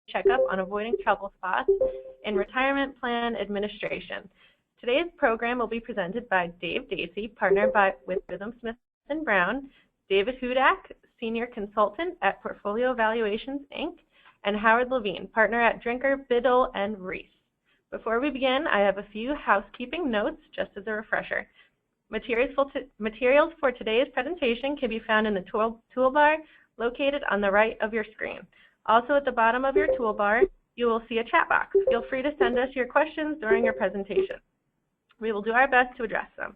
checkup on avoiding trouble spots in retirement plan administration. Today's program will be presented by Dave Dacey, partner with Rhythm Smith & Brown, David Hudak, Senior Consultant at Portfolio Valuations, Inc., and Howard Levine, partner at Drinker, Biddle & Reese. Before we begin, I have a few housekeeping notes just as a refresher. Materials for today's presentation can be found in the toolbar located on the right of your screen. Also at the bottom of your toolbar, you will see a chat box. Feel free to send us your questions during your presentation. We will do our best to address them.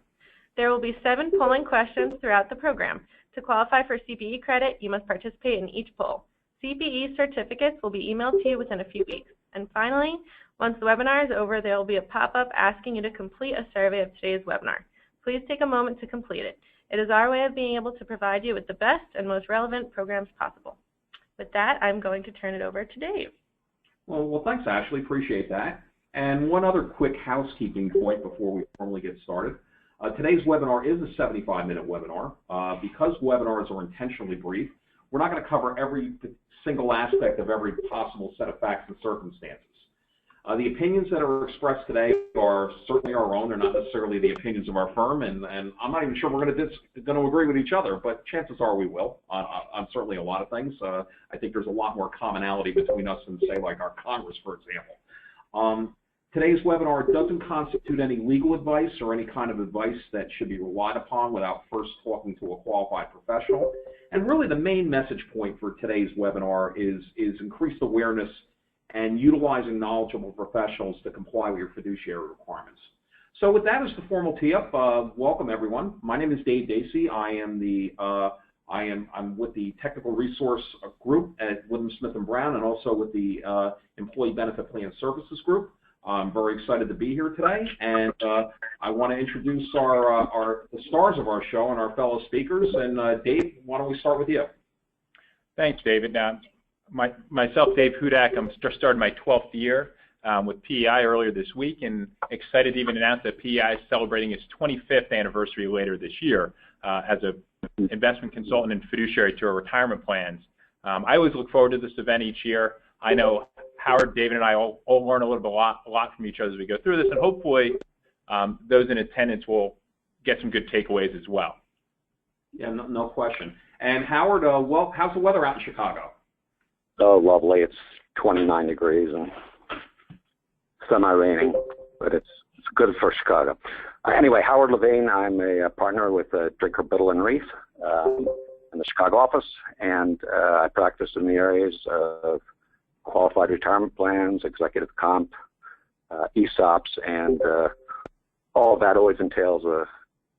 There will be 7 polling questions throughout the program. To qualify for CPE credit, you must participate in each poll. CPE certificates will be emailed to you within a few weeks. And finally, once the webinar is over, there will be a pop-up asking you to complete a survey of today's webinar. Please take a moment to complete it. It is our way of being able to provide you with the best and most relevant programs possible. With that, I'm going to turn it over to Dave. Well, thanks, Ashley. Appreciate that. And one other quick housekeeping point before we formally get started. Today's webinar is a 75-minute webinar. Because webinars are intentionally brief, we're not going to cover every single aspect of every possible set of facts and circumstances. The opinions that are expressed today are certainly our own. They're not necessarily the opinions of our firm, and I'm not even sure we're going to agree with each other, but chances are we will on certainly a lot of things. I think there's a lot more commonality between us than, say, like our Congress, for example. Today's webinar doesn't constitute any legal advice or any kind of advice that should be relied upon without first talking to a qualified professional. And really the main message point for today's webinar is increased awareness and utilizing knowledgeable professionals to comply with your fiduciary requirements. So with that as the formal tee-up, welcome everyone. My name is Dave Dacey. I'm with the Technical Resource Group at Rhythm Smith & Brown and also with the Employee Benefit Plan Services Group. I'm very excited to be here today, and I want to introduce the stars of our show and our fellow speakers. And Dave, why don't we start with you? Thanks, David. Myself, Dave Hudak, I'm just starting my 12th year with PEI earlier this week, and excited to even announce that PEI is celebrating its 25th anniversary later this year as an investment consultant and fiduciary to our retirement plans. I always look forward to this event each year. I know Howard, David, and I all learn a lot from each other as we go through this, and hopefully those in attendance will get some good takeaways as well. Yeah, no question. And Howard, well, how's the weather out in Chicago? Oh, lovely. It's 29 degrees and semi-raining, but it's good for Chicago. Anyway, Howard Levine. I'm a partner with Drinker, Biddle & Reese in the Chicago office, and I practice in the areas of qualified retirement plans, executive comp, ESOPs, and all of that always entails a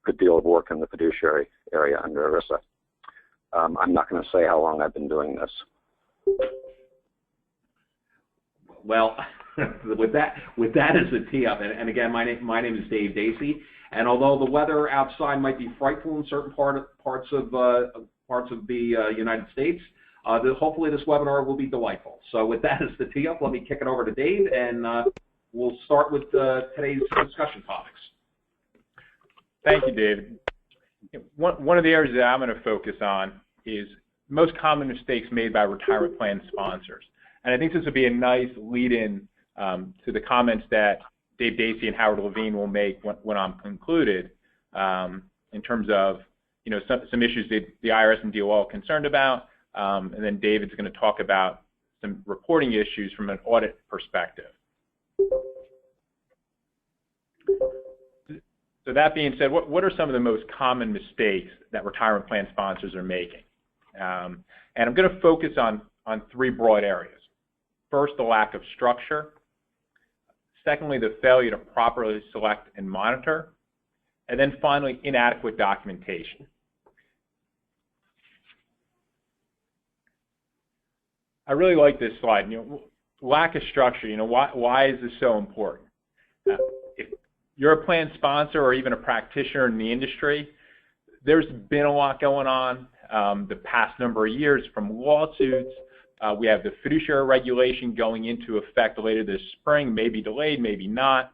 good deal of work in the fiduciary area under ERISA. I'm not going to say how long I've been doing this. Well, with that as a tee-up, and again, my name is Dave Dacey, and although the weather outside might be frightful in certain parts of the United States, hopefully this webinar will be delightful. So with that as the tee-up, let me kick it over to Dave, and we'll start with today's discussion topics. Thank you, David. One of the areas that I'm going to focus on is most common mistakes made by retirement plan sponsors. And I think this would be a nice lead-in to the comments that Dave Dacey and Howard Levine will make when I'm concluded in terms of some issues that the IRS and DOL are concerned about. And then David's going to talk about some reporting issues from an audit perspective. So that being said, what are some of the most common mistakes that retirement plan sponsors are making? And I'm going to focus on 3 broad areas. First, the lack of structure. Secondly, the failure to properly select and monitor. And then finally, inadequate documentation. I really like this slide. Lack of structure. Why is this so important? If you're a plan sponsor or even a practitioner in the industry, there's been a lot going on the past number of years, from lawsuits. We have the fiduciary regulation going into effect later this spring, maybe delayed, maybe not.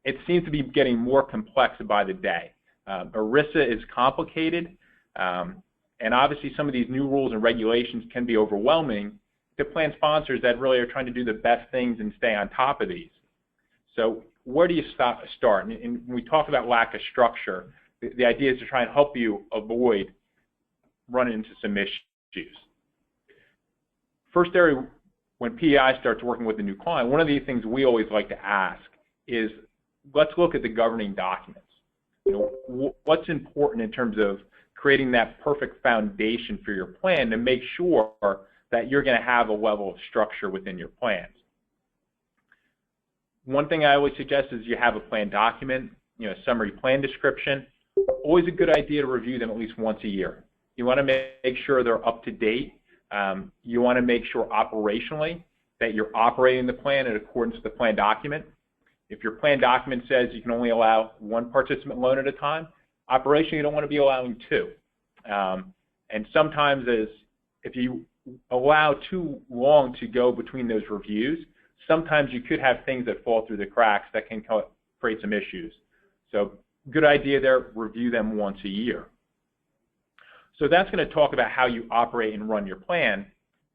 It seems to be getting more complex by the day. ERISA is complicated, and obviously some of these new rules and regulations can be overwhelming, to plan sponsors that really are trying to do the best things and stay on top of these. So where do you start? And when we talk about lack of structure, the idea is to try and help you avoid running into some issues. First area, when PEI starts working with a new client, one of the things we always like to ask is, let's look at the governing documents. What's important in terms of creating that perfect foundation for your plan to make sure that you're going to have a level of structure within your plans. One thing I always suggest is you have a plan document, a summary plan description. Always a good idea to review them at least once a year. You want to make sure they're up to date. You want to make sure operationally that you're operating the plan in accordance with the plan document. If your plan document says you can only allow one participant loan at a time, operationally you don't want to be allowing two. And sometimes if you allow too long to go between those reviews, sometimes you could have things that fall through the cracks that can create some issues. So good idea there, review them once a year. So that's going to talk about how you operate and run your plan.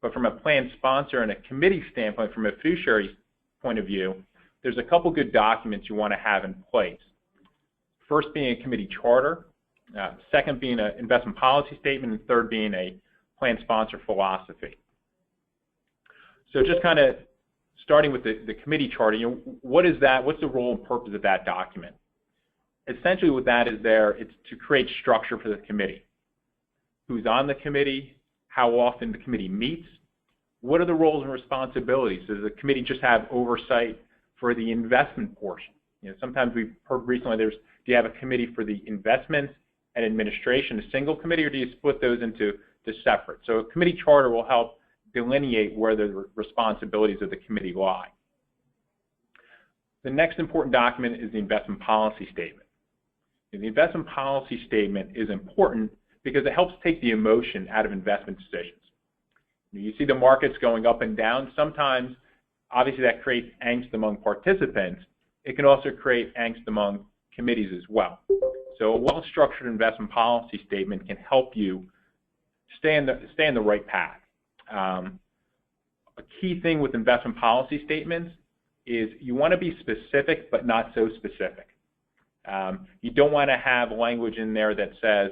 But from a plan sponsor and a committee standpoint, from a fiduciary point of view, there's a couple good documents you want to have in place. First being a committee charter, second being an investment policy statement, and third being a plan sponsor philosophy. So just kind of starting with the committee charter, what is that? What's the role and purpose of that document? Essentially what that is there, it's to create structure for the committee. Who's on the committee, how often the committee meets, what are the roles and responsibilities? Does the committee just have oversight for the investment portion? Sometimes we've heard recently do you have a committee for the investment and administration, a single committee, or do you split those into separate? So a committee charter will help delineate where the responsibilities of the committee lie. The next important document is the investment policy statement. And the investment policy statement is important because it helps take the emotion out of investment decisions. You see the markets going up and down. Sometimes, obviously, that creates angst among participants. It can also create angst among committees as well. So a well-structured investment policy statement can help you stay in the right path. A key thing with investment policy statements is you want to be specific, but not so specific. You don't want to have language in there that says,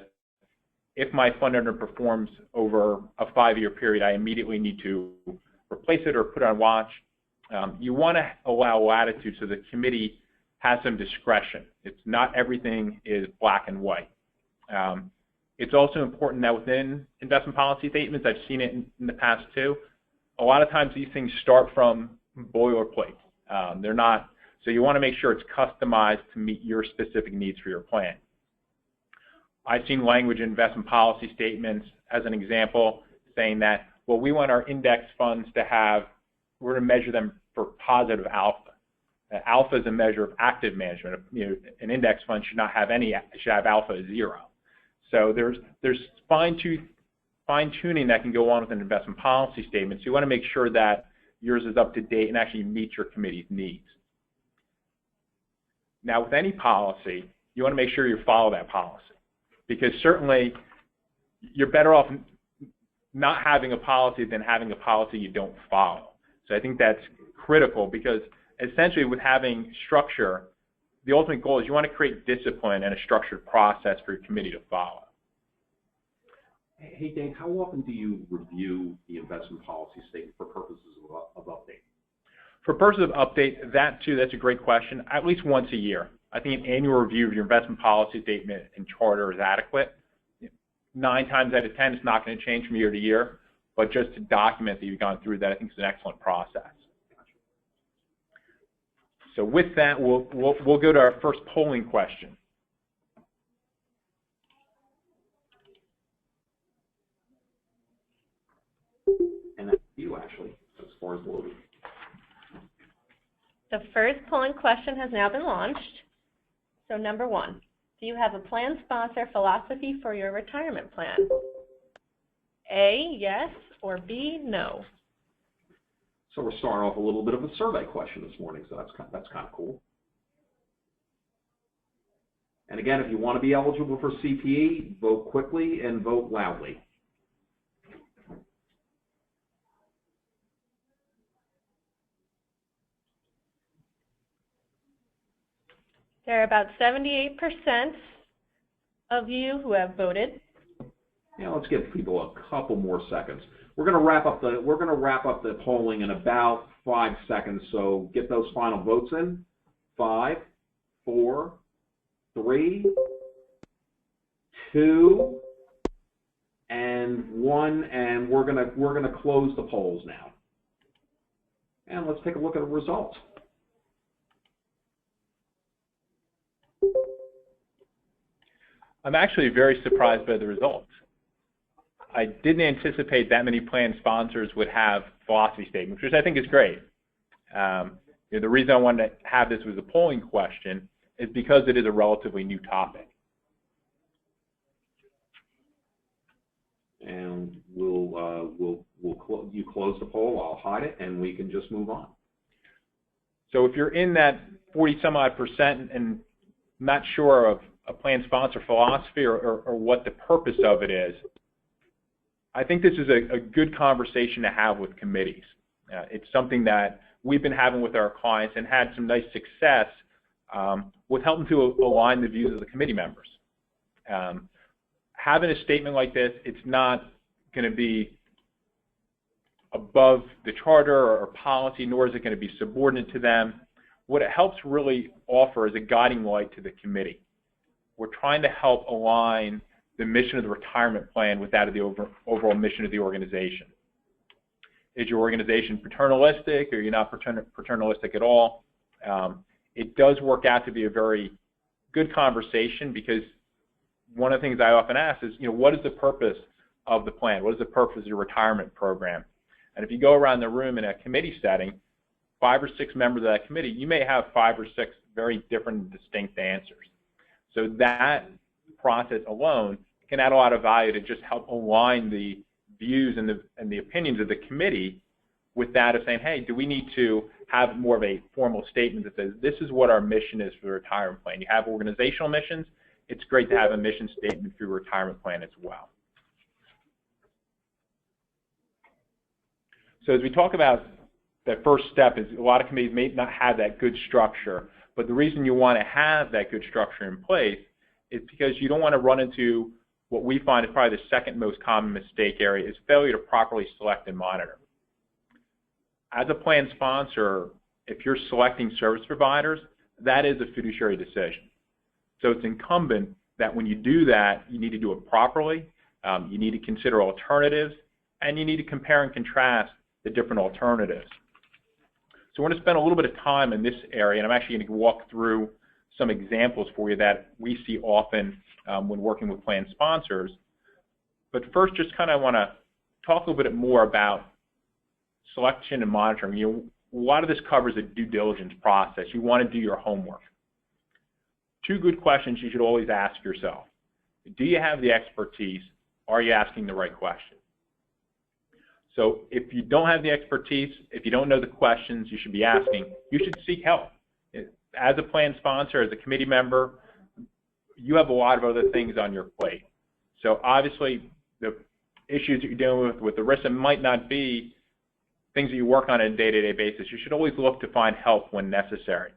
if my fund underperforms over a 5-year period, I immediately need to replace it or put it on watch. You want to allow latitude so the committee has some discretion. It's not everything is black and white. It's also important that within investment policy statements, I've seen it in the past too, a lot of times these things start from boilerplate. They're not, so you want to make sure it's customized to meet your specific needs for your plan. I've seen language in investment policy statements, as an example, saying that, well, we want our index funds to have, we're going to measure them for positive alpha. Alpha is a measure of active management. An index fund should not have should have alpha as 0. So there's fine-tuning that can go on with an investment policy statement. So you want to make sure that yours is up to date and actually meets your committee's needs. Now, with any policy, you want to make sure you follow that policy, because certainly you're better off not having a policy than having a policy you don't follow. So I think that's critical, because essentially with having structure, the ultimate goal is you want to create discipline and a structured process for your committee to follow. Hey, Dave, how often do you review the investment policy statement for purposes of update? For purposes of update, that's a great question. At least once a year. I think an annual review of your investment policy statement and charter is adequate. 9 times out of 10, it's not going to change from year to year, but just to document that you've gone through that, I think is an excellent process. So with that, we'll go to our first polling question. And that's you, Ashley, as far as voting. The first polling question has now been launched. So number 1, do you have a plan sponsor philosophy for your retirement plan? A, yes, or B, no? So we're starting off a little bit of a survey question this morning, so that's kind of cool. And again, if you want to be eligible for CPE, vote quickly and vote loudly. There are about 78% of you who have voted. Yeah, let's give people a couple more seconds. We're going to wrap up the polling in about 5 seconds. So get those final votes in. 5, 4, 3, 2, and 1, and we're gonna close the polls now. And let's take a look at the results. I'm actually very surprised by the results. I didn't anticipate that many plan sponsors would have philosophy statements, which I think is great. The reason I wanted to have this as a polling question is because it is a relatively new topic. And you close the poll, I'll hide it, and we can just move on. So if you're in that 40-some-odd% and not sure of a plan sponsor philosophy or what the purpose of it is, I think this is a good conversation to have with committees. It's something that we've been having with our clients and had some nice success with helping to align the views of the committee members. Having a statement like this, it's not going to be above the charter or policy, nor is it going to be subordinate to them. What it helps really offer is a guiding light to the committee. We're trying to help align the mission of the retirement plan with that of the overall mission of the organization. Is your organization paternalistic, or you're not paternalistic at all? It does work out to be a very good conversation, because one of the things I often ask is, what is the purpose of the plan? What is the purpose of your retirement program? And if you go around the room in a committee setting, 5 or 6 members of that committee, you may have 5 or 6 very different and distinct answers. So that process alone can add a lot of value to just help align the views and the opinions of the committee with that of saying, hey, do we need to have more of a formal statement that says this is what our mission is for the retirement plan? You have organizational missions. It's great to have a mission statement for your retirement plan as well. So as we talk about that first step, is a lot of committees may not have that good structure, but the reason you want to have that good structure in place is because you don't want to run into what we find is probably the second most common mistake area, is failure to properly select and monitor. As a plan sponsor, if you're selecting service providers, that is a fiduciary decision. So it's incumbent that when you do that, you need to do it properly, you need to consider alternatives, and you need to compare and contrast the different alternatives. So we're going to spend a little bit of time in this area, and I'm actually going to walk through some examples for you that we see often when working with plan sponsors. But first, just kind of want to talk a little bit more about selection and monitoring. A lot of this covers a due diligence process. You want to do your homework. 2 good questions you should always ask yourself. Do you have the expertise? Are you asking the right question? So if you don't have the expertise, if you don't know the questions you should be asking, you should seek help. As a plan sponsor, as a committee member, you have a lot of other things on your plate. So obviously, the issues that you're dealing with ERISA might not be things that you work on a day-to-day basis. You should always look to find help when necessary,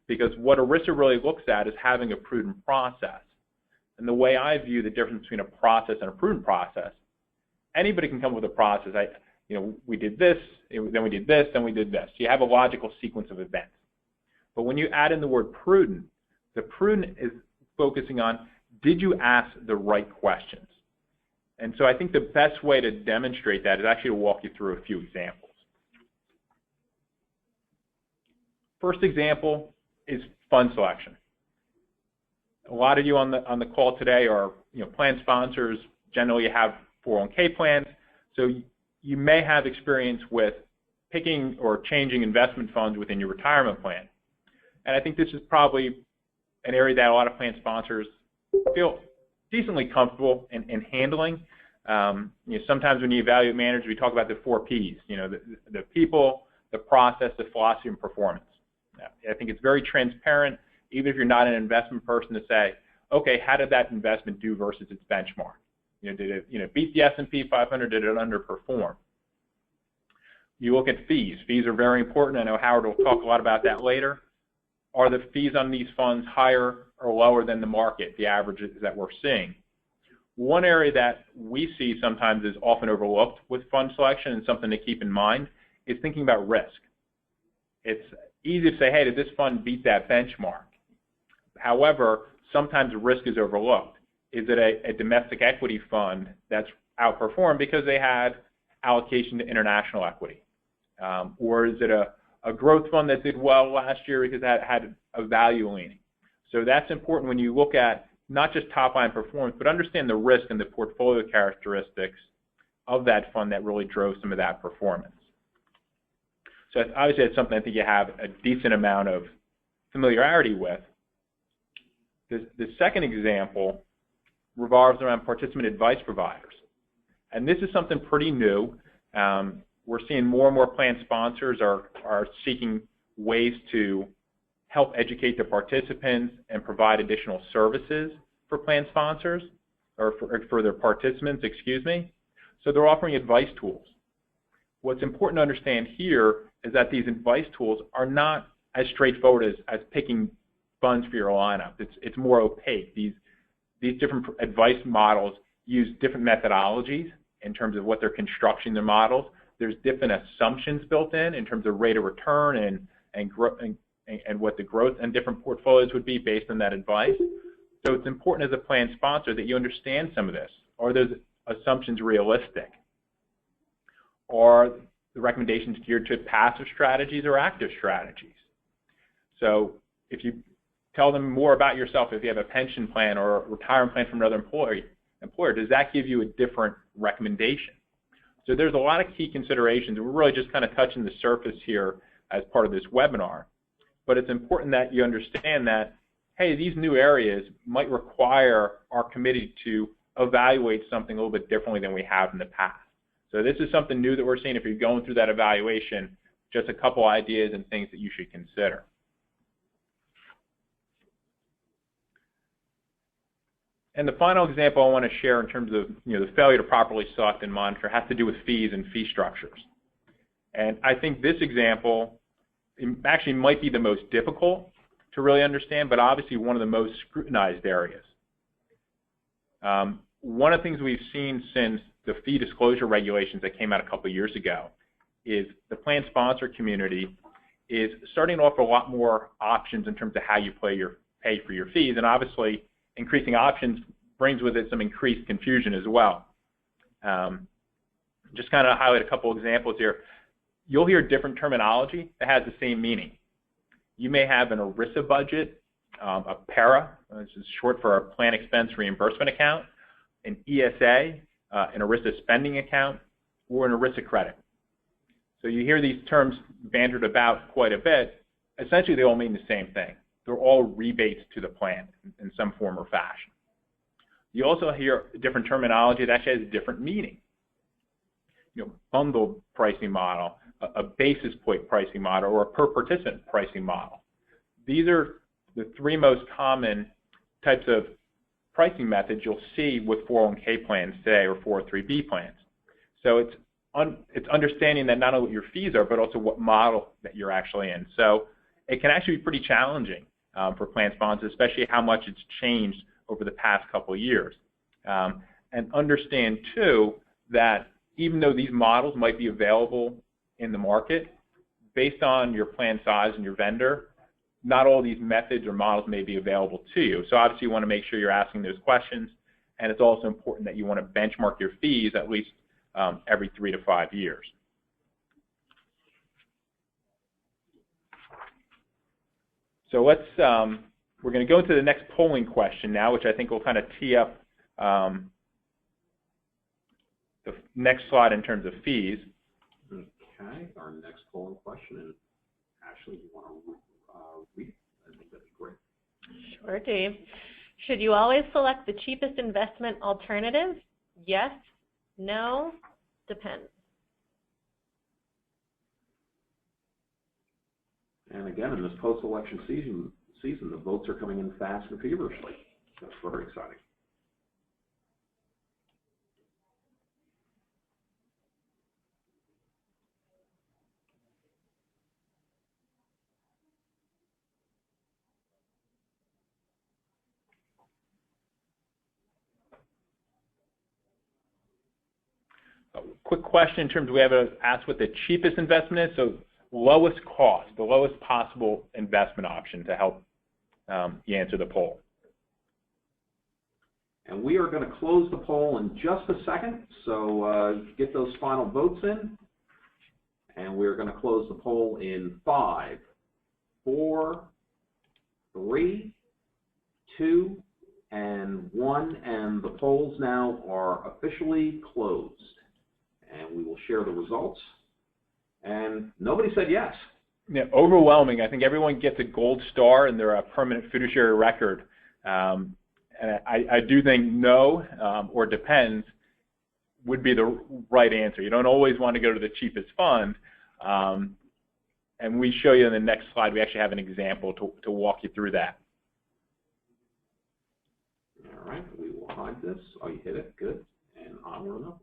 because what ERISA really looks at is having a prudent process. And the way I view the difference between a process and a prudent process, anybody can come up with a process. We did this, then we did this, then we did this. You have a logical sequence of events. But when you add in the word prudent, the prudent is focusing on, did you ask the right questions? And so I think the best way to demonstrate that is actually to walk you through a few examples. First example is fund selection. A lot of you on the call today are plan sponsors. Generally, you have 401k plans, so you may have experience with picking or changing investment funds within your retirement plan. And I think this is probably an area that a lot of plan sponsors feel decently comfortable in handling. Sometimes when you evaluate managers, we talk about the 4 Ps, the people, the process, the philosophy, and performance. I think it's very transparent, even if you're not an investment person, to say, okay, how did that investment do versus its benchmark? Did it beat the S&P 500? Did it underperform? You look at fees. Fees are very important. I know Howard will talk a lot about that later. are the fees on these funds higher or lower than the market, the averages that we're seeing? One area that we see sometimes is often overlooked with fund selection and something to keep in mind is thinking about risk. It's easy to say, hey, did this fund beat that benchmark? However, sometimes risk is overlooked. Is it a domestic equity fund that's outperformed because they had allocation to international equity? Or is it a growth fund that did well last year because that had a value leaning? So that's important when you look at not just top-line performance, but understand the risk and the portfolio characteristics of that fund that really drove some of that performance. So obviously that's something I think you have a decent amount of familiarity with. The second example revolves around participant advice providers. And this is something pretty new. We're seeing more and more plan sponsors are seeking ways to help educate their participants and provide additional services for plan sponsors, or for their participants, excuse me. So they're offering advice tools. What's important to understand here is that these advice tools are not as straightforward as picking funds for your lineup. It's more opaque. These different advice models use different methodologies in terms of what they're constructing their models. There's different assumptions built in terms of rate of return and what the growth and different portfolios would be based on that advice. So it's important as a plan sponsor that you understand some of this. Are those assumptions realistic? Are the recommendations geared to passive strategies or active strategies? So if you tell them more about yourself, if you have a pension plan or a retirement plan from another employer, does that give you a different recommendation? So there's a lot of key considerations. We're really just kind of touching the surface here as part of this webinar. But it's important that you understand that, hey, these new areas might require our committee to evaluate something a little bit differently than we have in the past. So this is something new that we're seeing. If you're going through that evaluation, just a couple ideas and things that you should consider. And the final example I want to share in terms of the failure to properly select and monitor has to do with fees and fee structures. And I think this example actually might be the most difficult to really understand, but obviously one of the most scrutinized areas. One of the things we've seen since the fee disclosure regulations that came out a couple of years ago is the plan sponsor community is starting to offer a lot more options in terms of how you pay for your fees, and obviously increasing options brings with it some increased confusion as well. Just kind of highlight a couple examples here. You'll hear different terminology that has the same meaning. You may have an ERISA budget, a PARA, this is short for a Plan Expense Reimbursement Account, an ESA, an ERISA spending account, or an ERISA credit. So you hear these terms bantered about quite a bit. Essentially, they all mean the same thing. They're all rebates to the plan in some form or fashion. You also hear different terminology that actually has a different meaning. Bundled pricing model, a basis point pricing model, or a per participant pricing model. These are the three most common types of pricing methods you'll see with 401k plans today or 403b plans. So it's understanding that not only what your fees are, but also what model that you're actually in. So it can actually be pretty challenging for plan sponsors, especially how much it's changed over the past couple of years. And understand, too, that even though these models might be available in the market, based on your plan size and your vendor, not all these methods or models may be available to you. So obviously you want to make sure you're asking those questions, and it's also important that you want to benchmark your fees at least every 3 to 5 years. So let's, we're going to go into the next polling question now, which I think will kind of tee up the next slide in terms of fees. Okay, our next polling question, and Ashley, you want to read it? I think that'd be great. Sure, Dave. Should you always select the cheapest investment alternative? Yes, no, depends. And again, in this post-election season, the votes are coming in fast and feverishly. That's very exciting. quick question in terms of we have asked what the cheapest investment is, so lowest cost, the lowest possible investment option to help you answer the poll. And we are going to close the poll in just a second, so get those final votes in. And we're going to close the poll in 5, 4, 3, 2, and 1, and the polls now are officially closed. And we will share the results. And nobody said yes. Yeah, overwhelming. I think everyone gets a gold star in their permanent fiduciary record. And I do think no or depends would be the right answer. You don't always want to go to the cheapest fund. And we show you in the next slide, we actually have an example to walk you through that. All right, we will hide this. Oh, you hit it. Good. And onward up.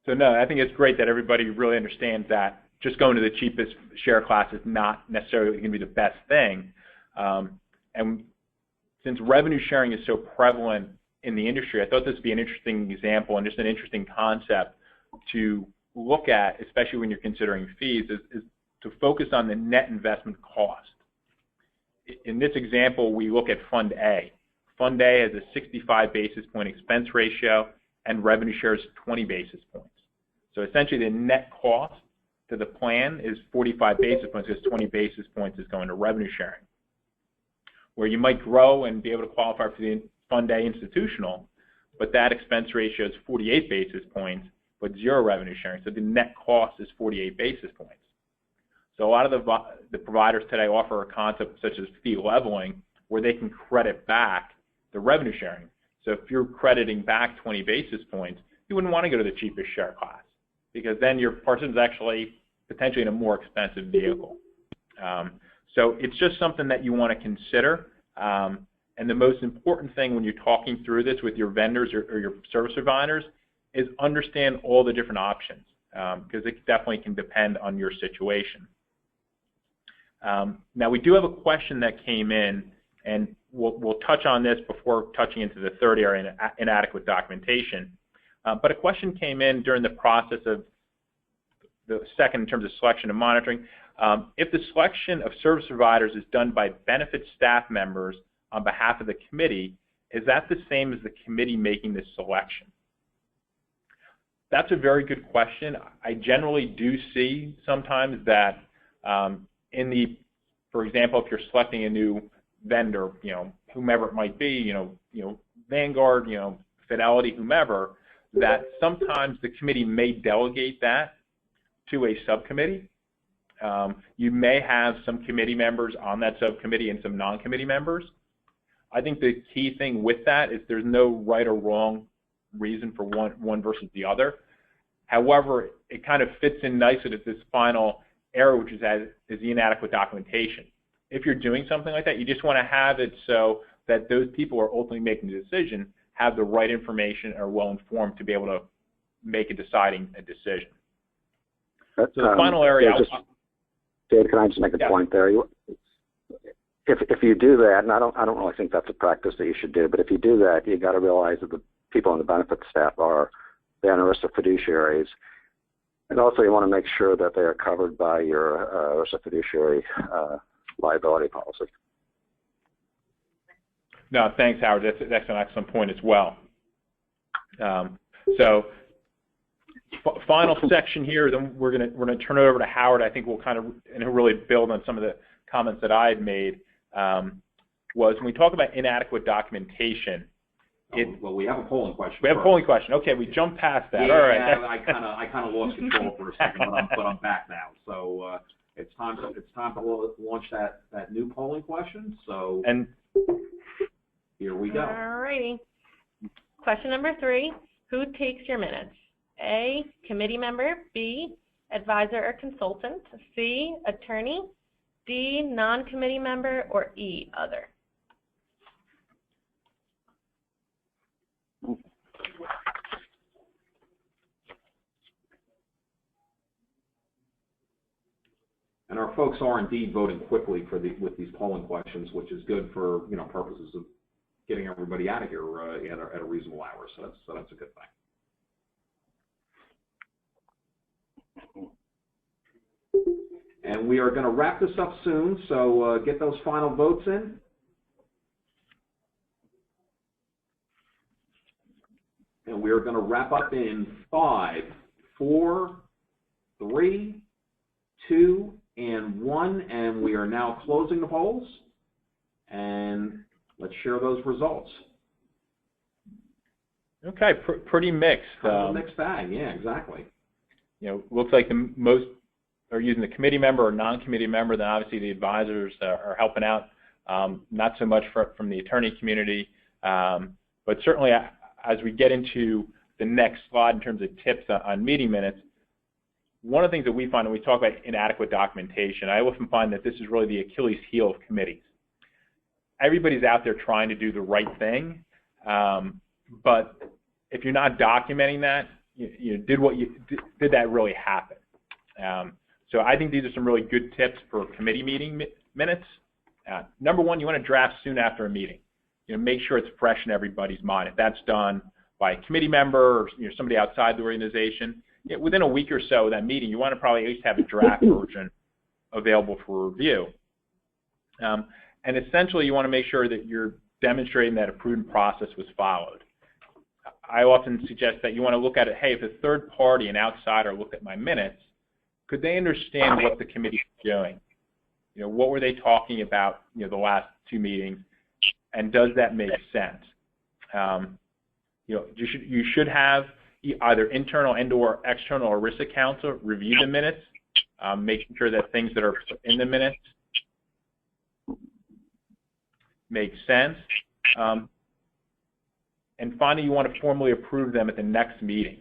So no, I think it's great that everybody really understands that just going to the cheapest share class is not necessarily going to be the best thing. And since revenue sharing is so prevalent in the industry, I thought this would be an interesting example and just an interesting concept to look at, especially when you're considering fees, is to focus on the net investment cost. In this example, we look at Fund A. Fund A has a 65 basis point expense ratio and revenue shares 20 basis points. So essentially the net cost to the plan is 45 basis points because 20 basis points is going to revenue sharing. Where you might grow and be able to qualify for the Fund A institutional, but that expense ratio is 48 basis points, but 0 revenue sharing. So the net cost is 48 basis points. So a lot of the providers today offer a concept such as fee leveling, where they can credit back the revenue sharing. So if you're crediting back 20 basis points, you wouldn't want to go to the cheapest share class, because then your person's actually potentially in a more expensive vehicle. So it's just something that you want to consider. And the most important thing when you're talking through this with your vendors or your service providers is understand all the different options, because it definitely can depend on your situation. Now, we do have a question that came in, and we'll touch on this before touching into the third area, inadequate documentation. But a question came in during the process of the second in terms of selection and monitoring. If the selection of service providers is done by benefit staff members on behalf of the committee, is that the same as the committee making the selection? That's a very good question. I generally do see sometimes that for example, if you're selecting a new vendor, whomever it might be, Vanguard, Fidelity, whomever, that sometimes the committee may delegate that to a subcommittee. You may have some committee members on that subcommittee and some non-committee members. I think the key thing with that is there's no right or wrong reason for one versus the other. However, it kind of fits in nicely to this final area, which is the inadequate documentation. If you're doing something like that, you just want to have it so that those people who are ultimately making the decision have the right information, are well informed to be able to make a decision. So the final area. Dave, can I just make a point there? If you do that, and I don't really think that's a practice that you should do, but if you do that, you got to realize that the people on the benefits staff are the ERISA fiduciaries, and also you want to make sure that they are covered by your ERISA fiduciary liability policy. No, thanks, Howard. That's an excellent point as well. So, final section here. Then we're gonna turn it over to Howard. I think we'll kind of really build on some of the comments that I had made. Was when we talk about inadequate documentation. Well, we have a polling question. We have a polling question. Okay, we jumped past that. Yeah, all right. I kind of lost control for a second, but I'm back now. So it's time to launch that new polling question. So here we go. All righty. Question number 3: Who takes your minutes? A, committee member. B, advisor or consultant. C, attorney. D, non-committee member. Or E, other. And our folks are indeed voting quickly with these polling questions, which is good for purposes of getting everybody out of here at a reasonable hour. So that's a good thing. And we are going to wrap this up soon, so get those final votes in. And we are going to wrap up in 5, 4, 3, 2, and 1. And we are now closing the polls. And let's share those results. Okay, pretty mixed. Kind of a mixed bag, yeah, exactly. You know, looks like the most are using the committee member or non-committee member. Then obviously the advisors are helping out. Not so much from the attorney community, but certainly as we get into the next slide in terms of tips on meeting minutes, one of the things that we find when we talk about inadequate documentation, I often find that this is really the Achilles heel of committees. Everybody's out there trying to do the right thing, but if you're not documenting that, did that really happen? So I think these are some really good tips for committee meeting minutes. Number one, you want to draft soon after a meeting. Make sure it's fresh in everybody's mind. If that's done by a committee member or somebody outside the organization, within a week or so of that meeting, you want to probably at least have a draft version available for review. And essentially, you want to make sure that you're demonstrating that a prudent process was followed. I often suggest that you want to look at it, hey, if a third party, an outsider, looked at my minutes, could they understand what the committee is doing? What were they talking about, the last 2 meetings, and does that make sense? You should have either internal and/or external ERISA counsel review the minutes, making sure that things that are in the minutes make sense. And finally, you want to formally approve them at the next meeting.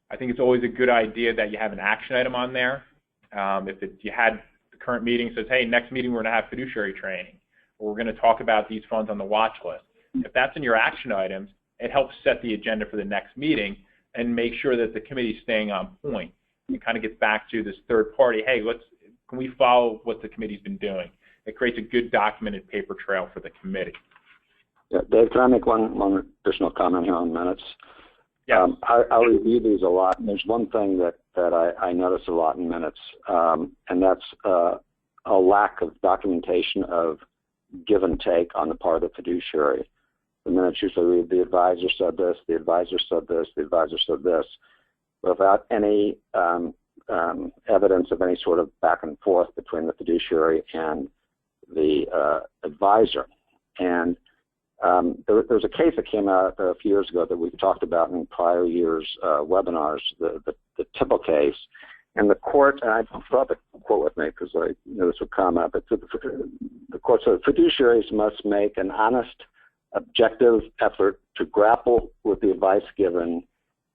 I think it's always a good idea that you have an action item on there. If you had the current meeting says, hey, next meeting we're going to have fiduciary training, or we're going to talk about these funds on the watch list. If that's in your action items, it helps set the agenda for the next meeting and make sure that the committee is staying on point. It kind of gets back to this third party, hey, can we follow what the committee's been doing? It creates a good documented paper trail for the committee. Yeah, Dave, can I make one additional comment here on minutes? Yeah. I review these a lot, and there's one thing that I notice a lot in minutes, and that's a lack of documentation of give and take on the part of the fiduciary. The minutes usually read, the advisor said this, the advisor said this, the advisor said this, without any evidence of any sort of back and forth between the fiduciary and the advisor. And there's a case that came out a few years ago that we've talked about in prior years' webinars, the Tipple case. And the court, and I brought the quote with me because I knew this would come up, but the court said fiduciaries must make an honest, objective effort to grapple with the advice given,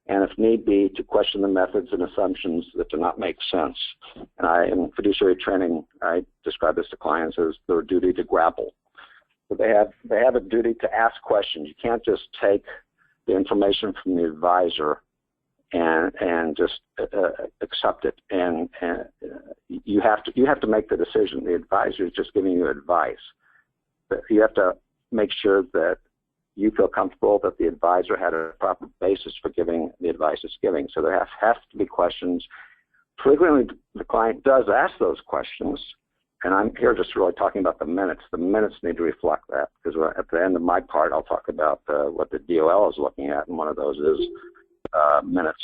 and if need be, to question the methods and assumptions that do not make sense. And in fiduciary training, I describe this to clients as their duty to grapple. So they have a duty to ask questions. You can't just take the information from the advisor and just accept it. And you have to make the decision. The advisor is just giving you advice. But you have to make sure that you feel comfortable that the advisor had a proper basis for giving the advice it's giving. So there has to be questions. Frequently, the client does ask those questions. And I'm here just really talking about the minutes. The minutes need to reflect that, because at the end of my part, I'll talk about what the DOL is looking at, and one of those is minutes.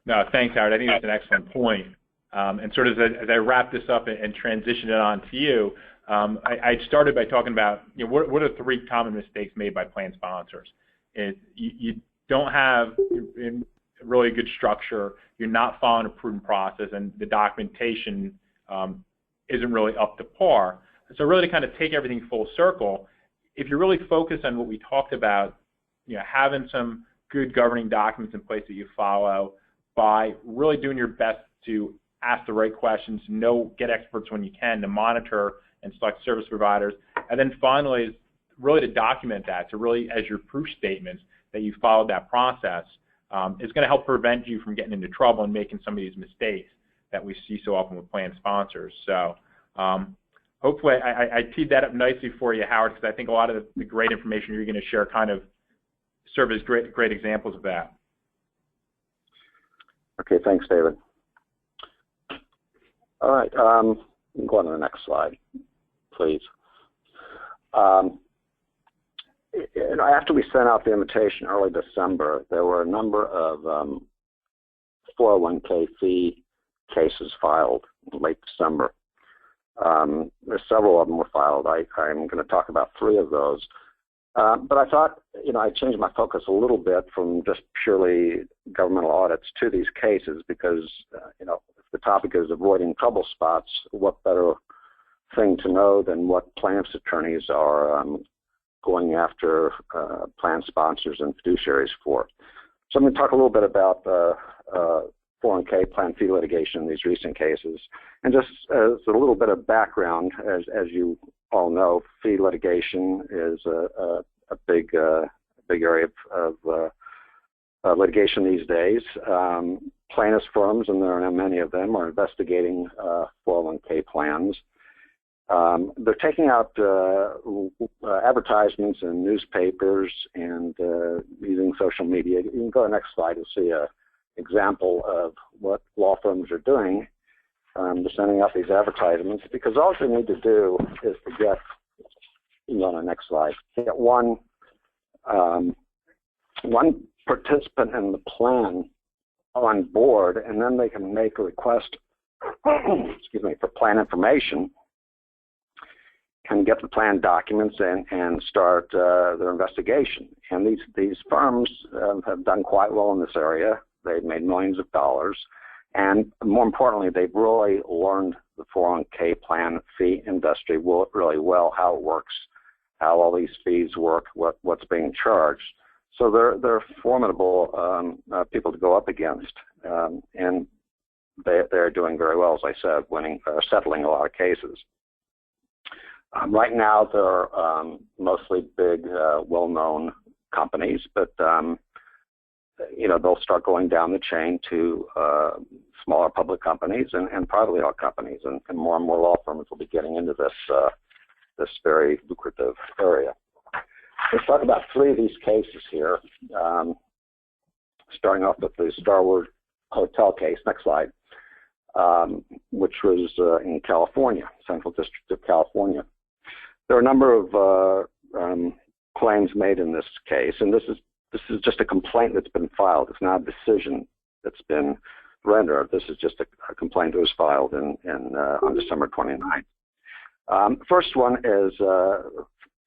No, thanks, Howard. I think that's an excellent point. And sort of as I wrap this up and transition it on to you, I started by talking about what are 3 common mistakes made by plan sponsors. You don't have really a good structure, you're not following a prudent process, and the documentation isn't really up to par. So really to kind of take everything full circle, if you're really focused on what we talked about, having some good governing documents in place that you follow, by really doing your best to ask the right questions, get experts when you can, to monitor and select service providers, and then finally is really to document that, to really as your proof statements that you followed that process. Is going to help prevent you from getting into trouble and making some of these mistakes that we see so often with plan sponsors. So hopefully I teed that up nicely for you, Howard, because I think a lot of the great information you're going to share kind of serve as great examples of that. Okay, thanks, David. All right, you can go on to the next slide, please. After we sent out the invitation early December, there were a number of 401k fee cases filed in late December. There's several of them were filed. I'm going to talk about 3 of those. But I thought, I changed my focus a little bit from just purely governmental audits to these cases because, if the topic is avoiding trouble spots, what better thing to know than what plaintiffs' attorneys are going after plan sponsors and fiduciaries for. So I'm going to talk a little bit about 401k plan fee litigation in these recent cases. And just as a little bit of background, as you all know, fee litigation is a big area of litigation these days. Plaintiffs' firms, and there are many of them, are investigating 401k plans. They're taking out advertisements in newspapers and using social media. You can go to the next slide and see an example of what law firms are doing. They're sending out these advertisements because all they need to do is to get, you can go on the next slide, get one participant in the plan on board, and then they can make a request excuse me, for plan information, can get the plan documents and start their investigation. And these firms have done quite well in this area. They've made millions of dollars. And more importantly, they've really learned the 401k plan fee industry really well, how it works, how all these fees work, what's being charged. So they're formidable people to go up against. And they're doing very well, as I said, settling a lot of cases. Right now, they're mostly big, well-known companies, but they'll start going down the chain to smaller public companies and privately held companies, and more law firms will be getting into this very lucrative area. Let's talk about 3 of these cases here. Starting off with the Starwood Hotel case. Next slide. Which was in California, Central District of California. There are a number of claims made in this case, and this is just a complaint that's been filed. It's not a decision that's been rendered. This is just a complaint that was filed on December 29th. First one is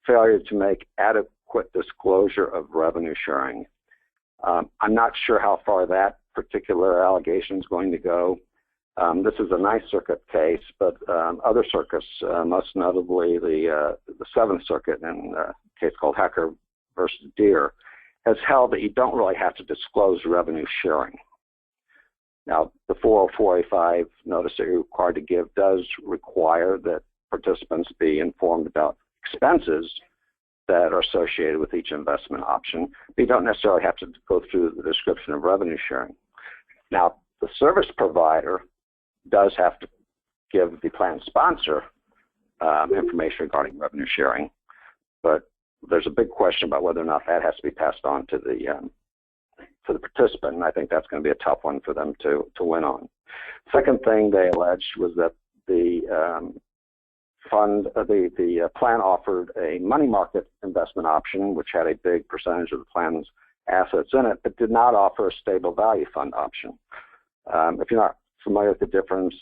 failure to make adequate disclosure of revenue sharing. I'm not sure how far that particular allegation is going to go. This is a Ninth Circuit case, but other circuits, most notably the Seventh Circuit in a case called Hacker versus Deere, has held that you don't really have to disclose revenue sharing. Now, the 404A5 notice that you're required to give does require that participants be informed about expenses that are associated with each investment option, but you don't necessarily have to go through the description of revenue sharing. Now, the service provider does have to give the plan sponsor information regarding revenue sharing, but there's a big question about whether or not that has to be passed on to the participant, and I think that's going to be a tough one for them to win on. Second thing they alleged was that the plan offered a money market investment option, which had a big percentage of the plan's assets in it, but did not offer a stable value fund option. If you're not familiar with the difference,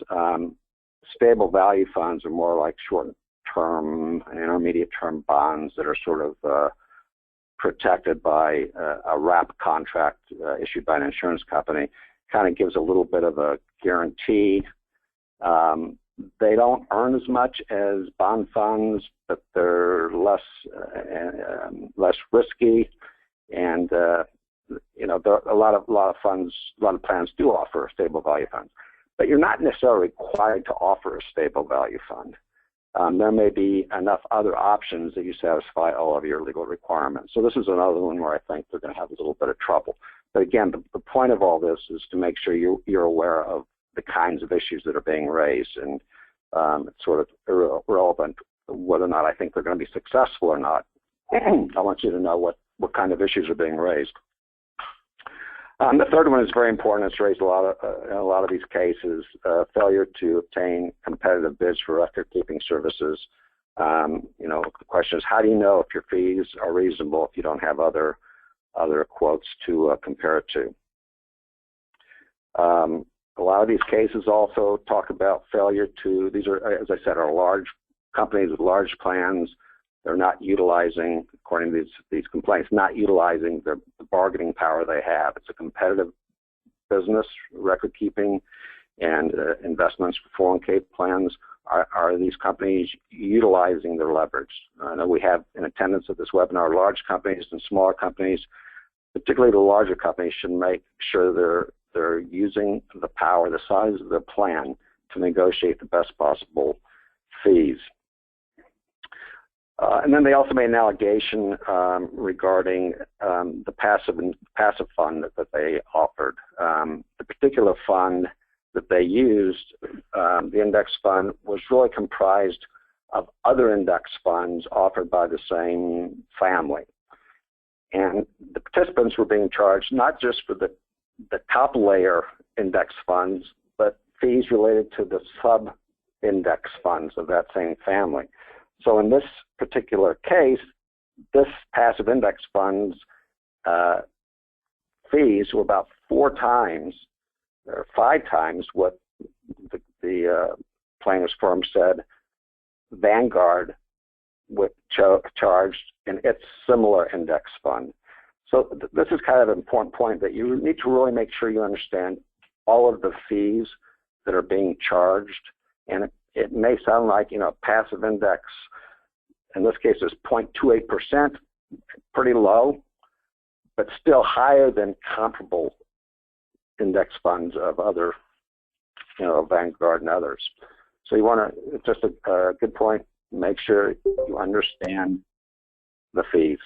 stable value funds are more like short-term and intermediate-term bonds that are sort of protected by a wrap contract issued by an insurance company. Kind of gives a little bit of a guarantee. They don't earn as much as bond funds, but they're less risky, and there are a lot of funds, a lot of plans do offer stable value funds, but you're not necessarily required to offer a stable value fund. There may be enough other options that you satisfy all of your legal requirements. So this is another one where I think they're going to have a little bit of trouble. But again, the point of all this is to make sure you're aware of the kinds of issues that are being raised, and it's sort of irrelevant whether or not I think they're going to be successful or not. I want you to know what kind of issues are being raised. The third one is very important. It's raised a lot of, in a lot of these cases, failure to obtain competitive bids for record-keeping services. The question is, how do you know if your fees are reasonable if you don't have other quotes to compare it to? A lot of these cases also talk about failure to, these are, as I said, are large companies with large plans. They're not utilizing, according to these complaints, not utilizing the bargaining power they have. It's a competitive business, record keeping, and investments for 401k plans. Are these companies utilizing their leverage? I know we have in attendance at this webinar large companies and smaller companies. Particularly the larger companies should make sure they're using the power, the size of their plan to negotiate the best possible fees. And then they also made an allegation regarding the passive fund that they offered. The particular fund that they used, the index fund, was really comprised of other index funds offered by the same family. And the participants were being charged not just for the top layer index funds, but fees related to the sub-index funds of that same family. So in this particular case, this passive index fund's fees were about 4 times or 5 times what the plaintiff's firm said Vanguard charged in its similar index fund. So this is kind of an important point, that you need to really make sure you understand all of the fees that are being charged. And it may sound like, passive index, in this case is 0.28%, pretty low, but still higher than comparable index funds of other, Vanguard and others. So you want to, just a good point, make sure you understand the fees.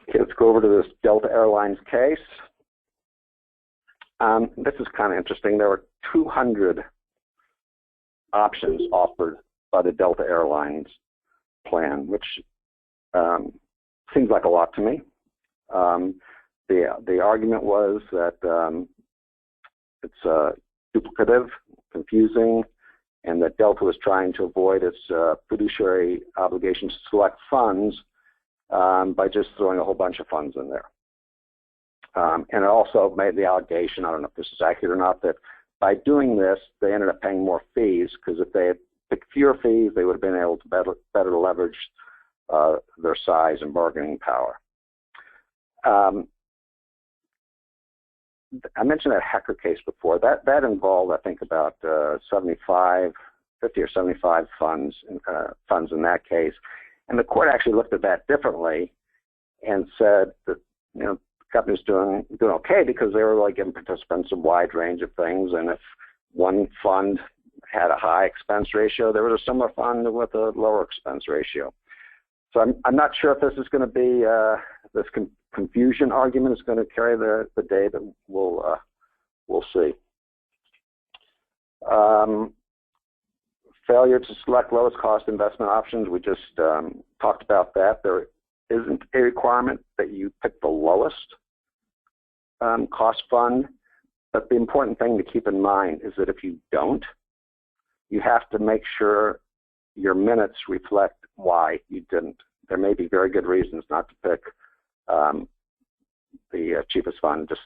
Okay, let's go over to this Delta Airlines case. This is kind of interesting. There were 200 options offered by the Delta Airlines plan, which seems like a lot to me. The argument was that it's duplicative, confusing, and that Delta was trying to avoid its fiduciary obligations to select funds by just throwing a whole bunch of funds in there. And it also made the allegation, I don't know if this is accurate or not, that by doing this, they ended up paying more fees, because if they had picked fewer fees, they would have been able to better leverage their size and bargaining power. I mentioned that Hecker case before. That involved, I think, about 50 or 75 funds in that case. And the court actually looked at that differently and said that, the company's doing okay, because they were really giving participants a wide range of things. And if one fund had a high expense ratio, there was a similar fund with a lower expense ratio. So I'm not sure if this is going to be this confusion argument is going to carry the day, that we'll see. Failure to select lowest cost investment options. We just talked about that. There isn't a requirement that you pick the lowest cost fund, but the important thing to keep in mind is that if you don't, you have to make sure your minutes reflect why you didn't. There may be very good reasons not to pick the cheapest fund, just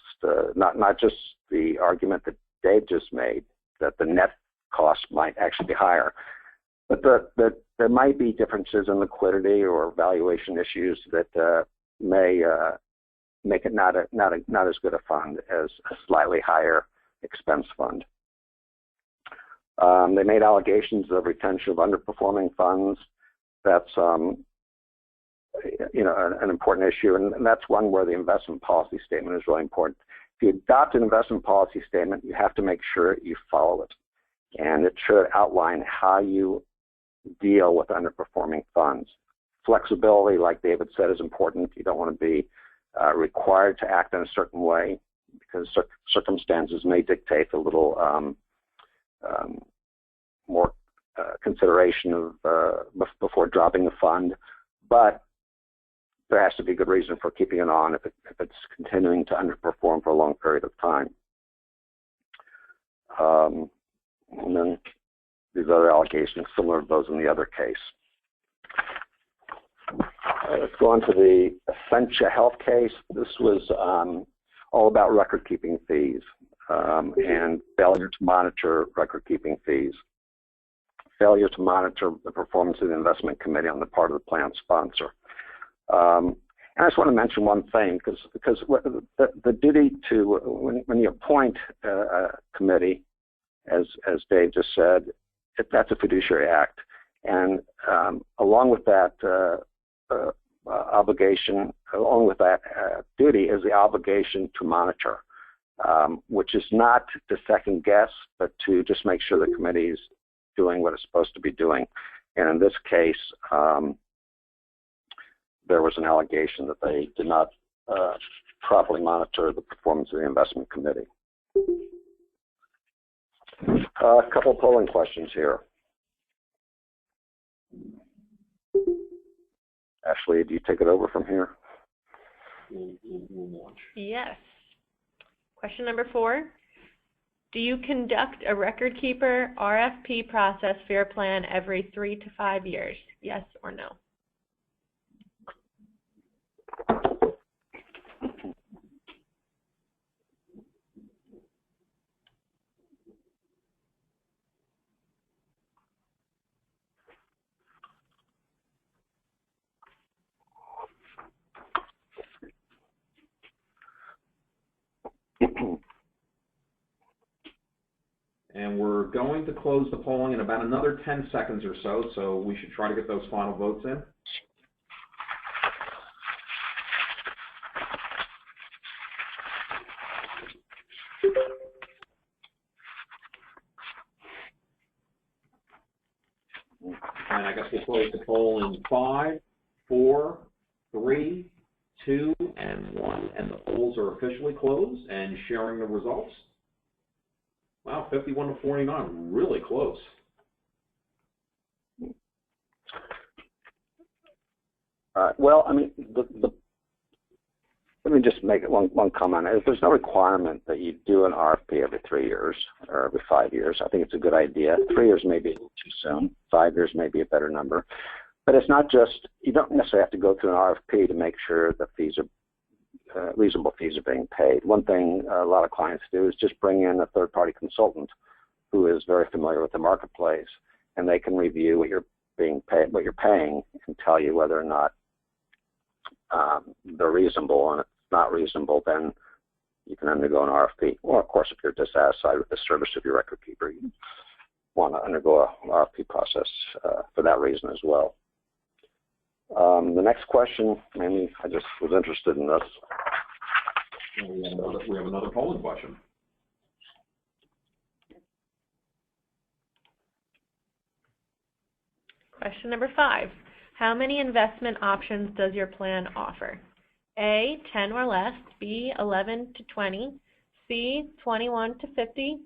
not just the argument that Dave just made, that the net cost might actually be higher, but there might be differences in liquidity or valuation issues that may make it not as good a fund as a slightly higher expense fund. They made allegations of retention of underperforming funds. That's an important issue, and that's one where the investment policy statement is really important. If you adopt an investment policy statement, you have to make sure you follow it, and it should outline how you deal with underperforming funds. Flexibility, like David said, is important. You don't want to be required to act in a certain way, because circumstances may dictate a little more consideration of before dropping the fund. But there has to be good reason for keeping it on if it's continuing to underperform for a long period of time. And then these other allegations similar to those in the other case. Let's go on to the Essentia Health case. This was all about record-keeping fees and failure to monitor record-keeping fees. Failure to monitor the performance of the investment committee on the part of the plan sponsor. And I just want to mention one thing, because the duty to, when you appoint a committee, as Dave just said, that's a fiduciary act. And along with that obligation, along with that duty is the obligation to monitor, which is not to second guess, but to just make sure the committee is doing what it's supposed to be doing. And in this case, there was an allegation that they did not properly monitor the performance of the investment committee. A couple of polling questions here. Ashley, do you take it over from here? We'll launch. Yes. Question number 4. Do you conduct a record keeper RFP process for your plan every 3 to 5 years? Yes or no? And we're going to close the polling in about another 10 seconds or so, so we should try to get those final votes in. And I guess we'll close the poll in 5, 4, 3, 2, and 1. And the polls are officially closed and sharing the results. Wow, 51 to 49, really close. Well, I mean, let me just make it one comment. If there's no requirement that you do an RFP every 3 years or every 5 years, I think it's a good idea. 3 years may be a little too soon. 5 years may be a better number. But it's not just, you don't necessarily have to go through an RFP to make sure the fees are reasonable fees are being paid. One thing a lot of clients do is just bring in a third-party consultant who is very familiar with the marketplace, and they can review what you're being paid, what you're paying, and tell you whether or not they're reasonable. And if it's not reasonable, then you can undergo an RFP. Or, of course, if you're dissatisfied with the service of your record keeper, you want to undergo an RFP process for that reason as well. The next question, maybe I just was interested in this. We have another polling question. Question number 5. How many investment options does your plan offer? A, 10 or less, B, 11 to 20, C, 21 to 50,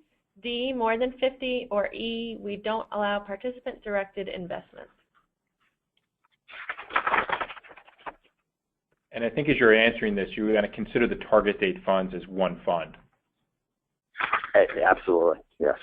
D, more than 50, or E, we don't allow participant-directed investments. And I think as you're answering this, you're going to consider the target date funds as one fund. Absolutely, yes.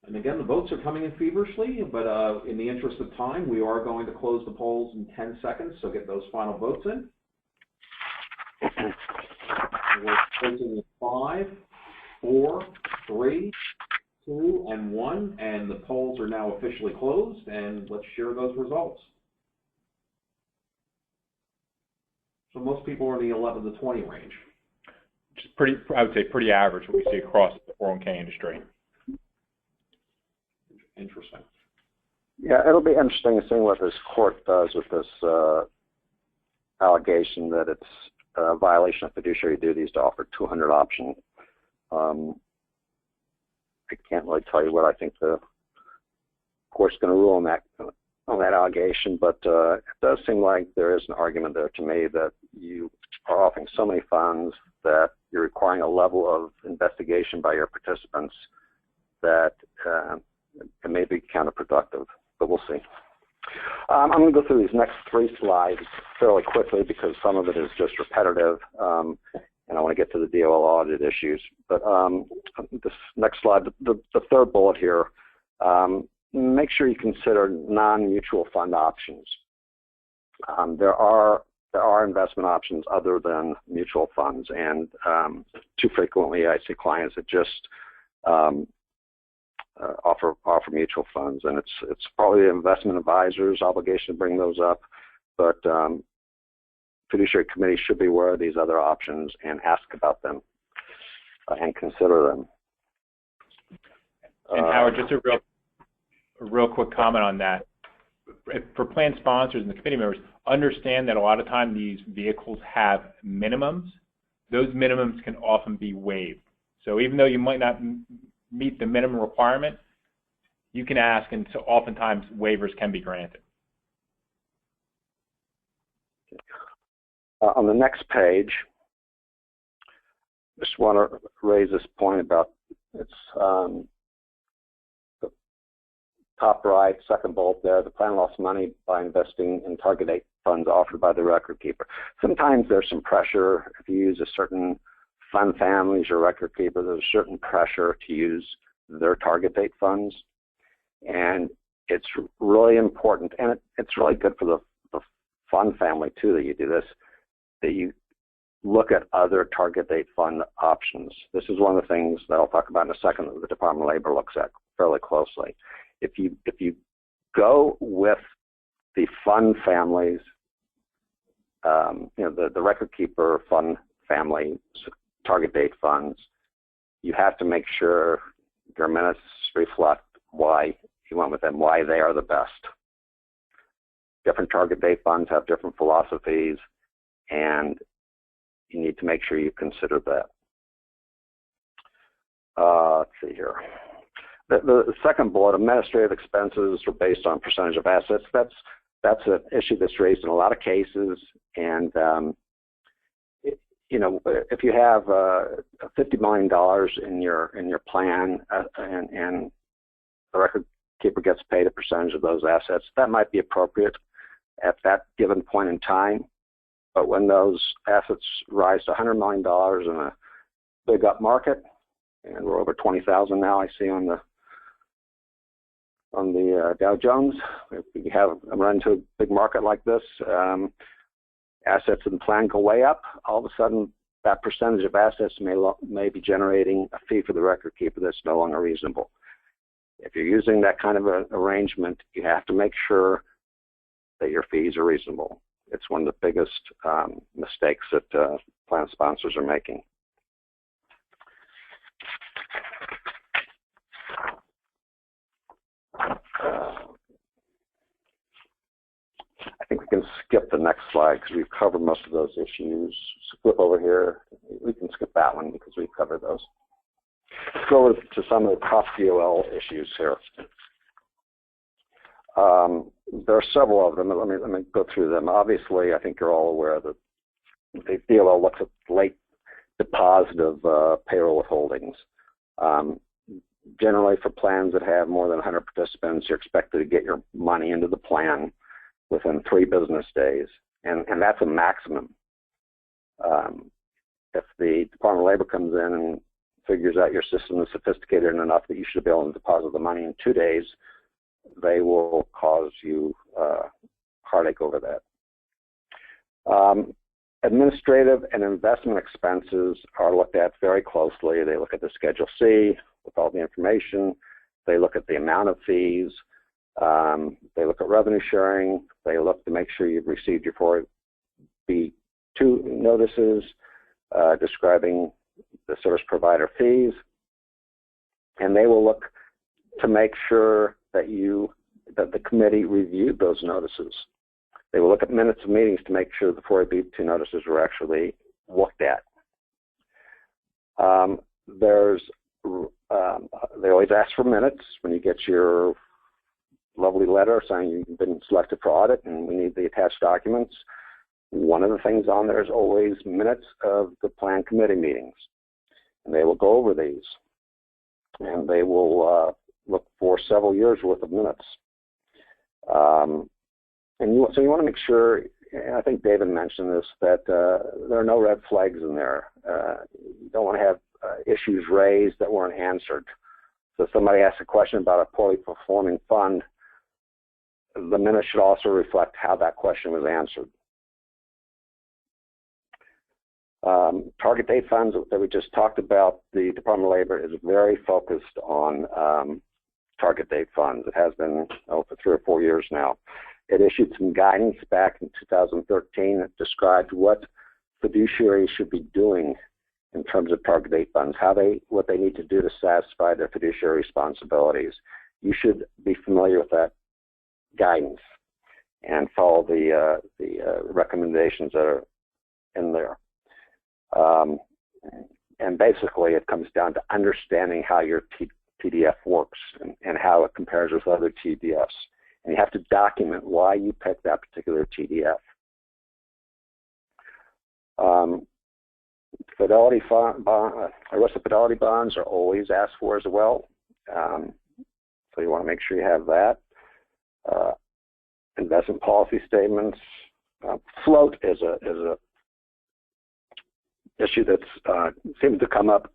And again, the votes are coming in feverishly, but in the interest of time, we are going to close the polls in 10 seconds, so get those final votes in. We're closing in 5, 4, 3, 2, and 1, and the polls are now officially closed, and let's share those results. So most people are in the 11 to 20 range. Which is pretty, I would say, pretty average what we see across the 401k industry. Interesting. Yeah, it'll be interesting to see what this court does with this allegation that it's a violation of fiduciary duties to offer 200 options. I can't really tell you what I think the court's going to rule on that allegation, but it does seem like there is an argument there to me that you are offering so many funds that you're requiring a level of investigation by your participants that it may be counterproductive, but we'll see. I'm going to go through these next 3 slides fairly quickly because some of it is just repetitive, and I want to get to the DOL audit issues. But this next slide, the 3rd bullet here, make sure you consider non-mutual fund options. There are investment options other than mutual funds, and too frequently I see clients that just offer mutual funds, and it's probably the investment advisor's obligation to bring those up, but fiduciary committee should be aware of these other options and ask about them and consider them. And Howard, just a real quick comment on that. For plan sponsors and the committee members, understand that a lot of time these vehicles have minimums. Those minimums can often be waived. So even though you might not meet the minimum requirement, you can ask, and so oftentimes waivers can be granted. On the next page, just want to raise this point about it's the top right, 2nd bullet there. The plan lost money by investing in target date funds offered by the record keeper. Sometimes there's some pressure if you use a certain fund families or record keeper. There's a certain pressure to use their target date funds, and it's really important, and it's really good for the fund family too that you do this, that you look at other target date fund options. This is one of the things that I'll talk about in a second that the Department of Labor looks at fairly closely. If you go with the fund families, the record keeper fund family target date funds, you have to make sure your minutes reflect why you went with them, why they are the best. Different target date funds have different philosophies, and you need to make sure you consider that. Let's see here. The 2nd bullet, administrative expenses are based on percentage of assets. That's an issue that's raised in a lot of cases, and if you have $50 million in your plan and the record keeper gets paid a percentage of those assets, that might be appropriate at that given point in time. But when those assets rise to $100 million in a big up market, and we're over 20,000 now, I see on the Dow Jones, if we have run into a big market like this, assets in the plan go way up. All of a sudden, that percentage of assets may be generating a fee for the record keeper that's no longer reasonable. If you're using that kind of an arrangement, you have to make sure that your fees are reasonable. It's one of the biggest mistakes that plan sponsors are making. I think we can skip the next slide because we've covered most of those issues. Flip over here. We can skip that one because we've covered those. Let's go over to some of the top DOL issues here. There are several of them. Let me go through them. Obviously, I think you're all aware that the DOL looks at late deposit of payroll withholdings. Generally, for plans that have more than 100 participants, you're expected to get your money into the plan within 3 business days, and that's a maximum. If the Department of Labor comes in and figures out your system is sophisticated enough that you should be able to deposit the money in 2 days, they will cause you heartache over that. Administrative and investment expenses are looked at very closely. They look at the Schedule C with all the information. They look at the amount of fees. They look at revenue sharing. They look to make sure you've received your 4B2 notices describing the service provider fees. And they will look to make sure that the committee reviewed those notices. They will look at minutes of meetings to make sure the 4B2 notices were actually looked at. They always ask for minutes when you get your lovely letter saying you've been selected for audit and we need the attached documents. One of the things on there is always minutes of the plan committee meetings. And they will go over these. And they will look for several years worth of minutes. So you want to make sure, and I think David mentioned this, that there are no red flags in there. You don't want to have issues raised that weren't answered. So if somebody asks a question about a poorly performing fund, the minutes should also reflect how that question was answered. Target date funds that we just talked about, the Department of Labor is very focused on target date funds. It has been for 3 or 4 years now. It issued some guidance back in 2013 that described what fiduciaries should be doing in terms of target date funds, what they need to do to satisfy their fiduciary responsibilities. You should be familiar with that guidance and follow the recommendations that are in there. And basically, it comes down to understanding how your TDF works and how it compares with other TDFs. And you have to document why you picked that particular TDF. Arrested fidelity bonds are always asked for as well. So you want to make sure you have that. Investment policy statements. Float is a issue that seems to come up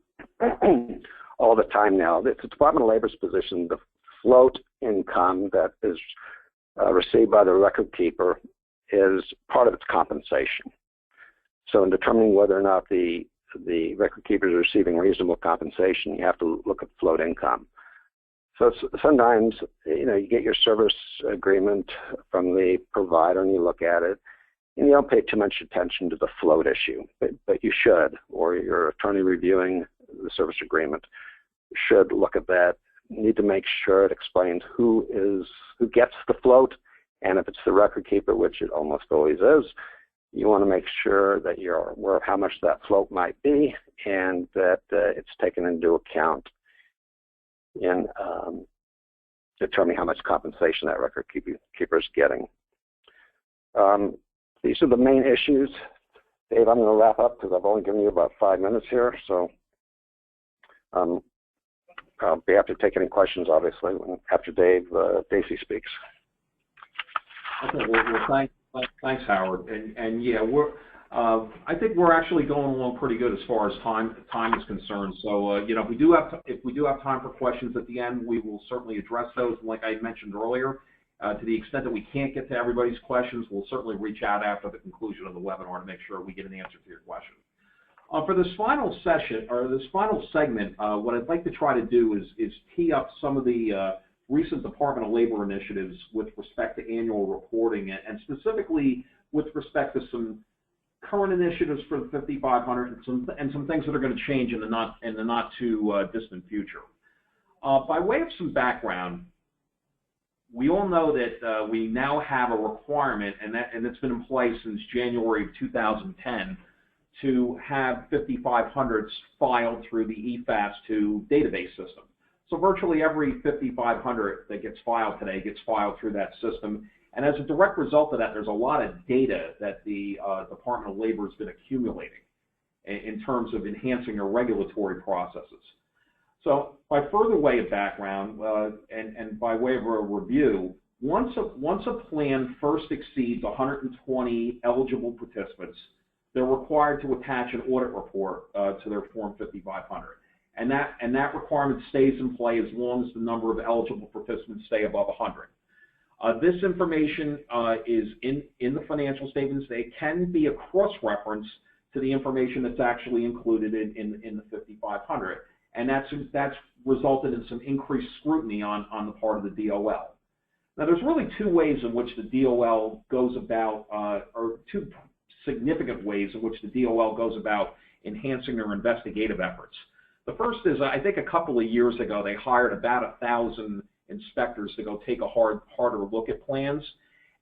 all the time now. It's the Department of Labor's position. The float income that is received by the record keeper is part of its compensation. So in determining whether or not the record keeper is receiving reasonable compensation, you have to look at float income. So sometimes, you get your service agreement from the provider and you look at it, and you don't pay too much attention to the float issue, but you should, or your attorney reviewing the service agreement should look at that. You need to make sure it explains who gets the float, and if it's the record keeper, which it almost always is, you want to make sure that you're aware of how much that float might be and that it's taken into account in determining how much compensation that record keeper is getting. These are the main issues. Dave, I'm going to wrap up because I've only given you about 5 minutes here, so I'll be happy to take any questions, obviously, after Dave Dacey speaks. Okay, well thanks, Howard. And yeah, I think we're actually going along pretty good as far as time is concerned. So if we do have time for questions at the end, we will certainly address those. And like I mentioned earlier, to the extent that we can't get to everybody's questions, we'll certainly reach out after the conclusion of the webinar to make sure we get an answer to your question. For this final session, or this final segment, what I'd like to try to do is tee up some of the recent Department of Labor initiatives with respect to annual reporting, and specifically with respect to some current initiatives for the 5500 and some things that are going to change in the not too distant future. By way of some background, we all know that we now have a requirement, and it's been in place since January of 2010, to have 5500s filed through the EFAS2 database system. So virtually every 5500 that gets filed today gets filed through that system. And as a direct result of that, there's a lot of data that the Department of Labor has been accumulating in terms of enhancing their regulatory processes. So by further way of background and by way of a review, once a plan first exceeds 120 eligible participants, they're required to attach an audit report to their Form 5500. And that requirement stays in play as long as the number of eligible participants stay above 100. This information is in the financial statements. They can be a cross-reference to the information that's actually included in the 5500. And that's resulted in some increased scrutiny on the part of the DOL. Now, there's really two ways in which the DOL goes about, or two significant ways in which the DOL goes about enhancing their investigative efforts. The first is, I think a couple of years ago, they hired about 1,000 inspectors to go take a harder look at plans.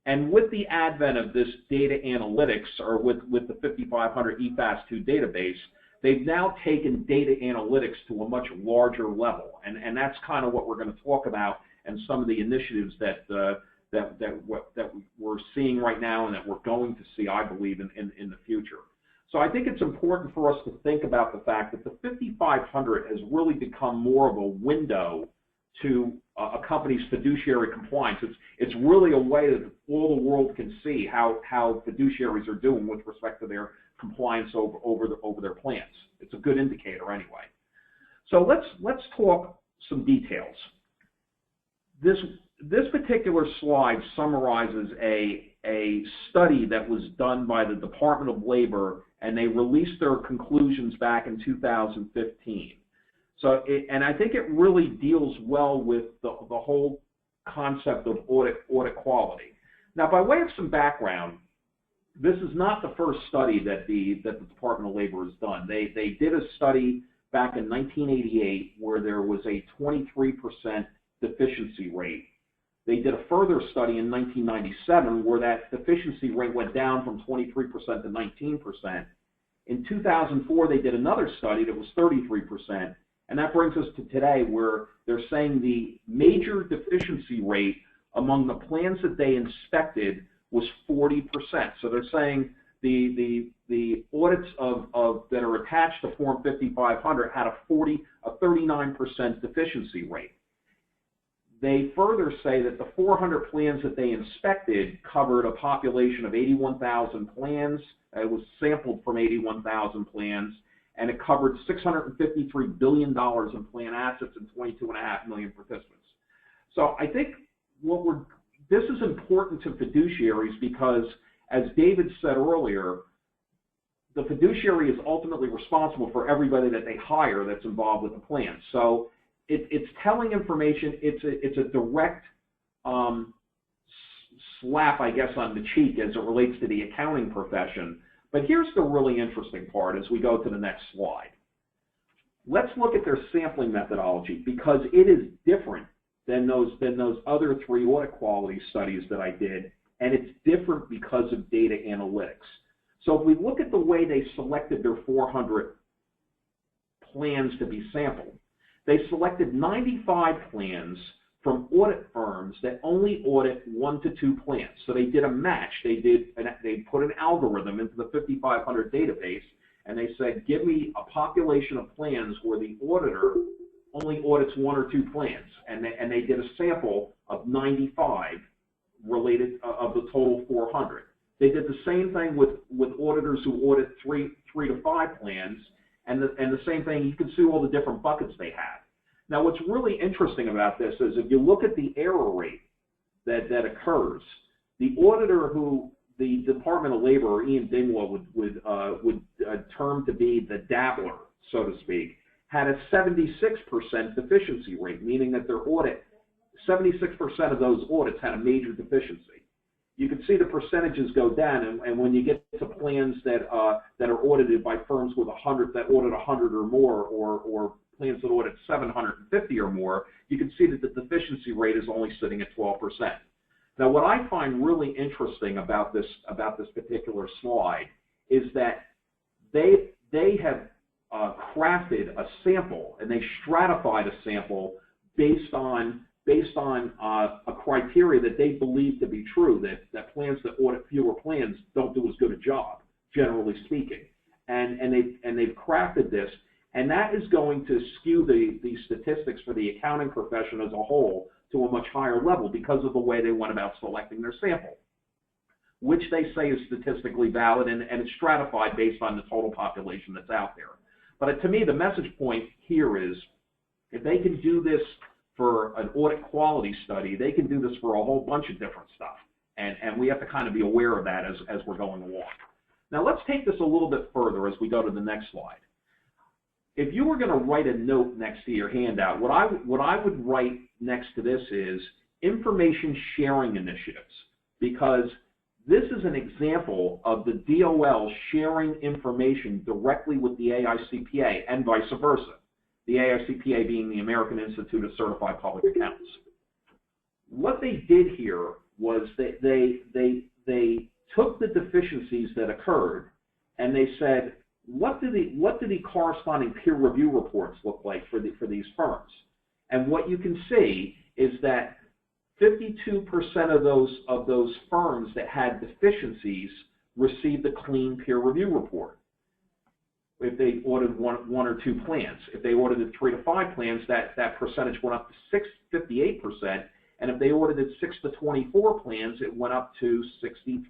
And with the advent of this data analytics, or with the 5500 EFAS2 database, they've now taken data analytics to a much larger level. And that's kind of what we're going to talk about and some of the initiatives that that we're seeing right now and that we're going to see, I believe, in the future. So I think it's important for us to think about the fact that the 5500 has really become more of a window to a company's fiduciary compliance. It's really a way that all the world can see how fiduciaries are doing with respect to their compliance over their plans. It's a good indicator anyway. So let's talk some details. This particular slide summarizes a study that was done by the Department of Labor, and they released their conclusions back in 2015. So, and I think it really deals well with the whole concept of audit quality. Now, by way of some background, this is not the first study that the Department of Labor has done. They did a study back in 1988 where there was a 23% deficiency rate. They did a further study in 1997 where that deficiency rate went down from 23% to 19%. In 2004, they did another study that was 33%. And that brings us to today where they're saying the major deficiency rate among the plans that they inspected was 40%. So they're saying the audits that are attached to Form 5500 had a 39% deficiency rate. They further say that the 400 plans that they inspected covered a population of 81,000 plans. It was sampled from 81,000 plans, and it covered $653 billion in plan assets and 22.5 million participants. So I think this is important to fiduciaries because, as David said earlier, the fiduciary is ultimately responsible for everybody that they hire that's involved with the plan. So it's telling information. It's a direct slap, I guess, on the cheek as it relates to the accounting profession. But here's the really interesting part as we go to the next slide. Let's look at their sampling methodology because it is different than those other 3 audit quality studies that I did, and it's different because of data analytics. So if we look at the way they selected their 400 plans to be sampled, they selected 95 plans from audit firms that only audit 1 to 2 plans. So they did a match. They put an algorithm into the 5500 database, and they said, give me a population of plans where the auditor only audits 1 or 2 plans. And they did a sample of 95 related of the total 400. They did the same thing with auditors who audit 3 to 5 plans, and the same thing, you can see all the different buckets they have. Now, what's really interesting about this is if you look at the error rate that occurs, the auditor who the Department of Labor, or Ian Dingwall, would term to be the dabbler, so to speak, had a 76% deficiency rate, meaning that their audit, 76% of those audits had a major deficiency. You can see the percentages go down, and when you get to plans that are audited by firms with 100 that audit 100 or more, or plans that audit 750 or more, you can see that the deficiency rate is only sitting at 12%. Now, what I find really interesting about this particular slide is that they have crafted a sample, and they stratified a sample based on a criteria that they believe to be true, that plans that audit fewer plans don't do as good a job, generally speaking. And they've crafted this, and that is going to skew the statistics for the accounting profession as a whole to a much higher level because of the way they went about selecting their sample, which they say is statistically valid, and it's stratified based on the total population that's out there. But to me, the message point here is if they can do this for an audit quality study, they can do this for a whole bunch of different stuff. And we have to kind of be aware of that as we're going along. Now let's take this a little bit further as we go to the next slide. If you were going to write a note next to your handout, what I would write next to this is information sharing initiatives, because this is an example of the DOL sharing information directly with the AICPA and vice versa. The AICPA being the American Institute of Certified Public Accountants. What they did here was they took the deficiencies that occurred and they said, what do the corresponding peer review reports look like for these firms? And what you can see is that 52% of those firms that had deficiencies received a clean peer review report. If they audited one or two plans. If they audited 3 to 5 plans, that percentage went up to 58%. And if they audited 6 to 24 plans, it went up to 63%.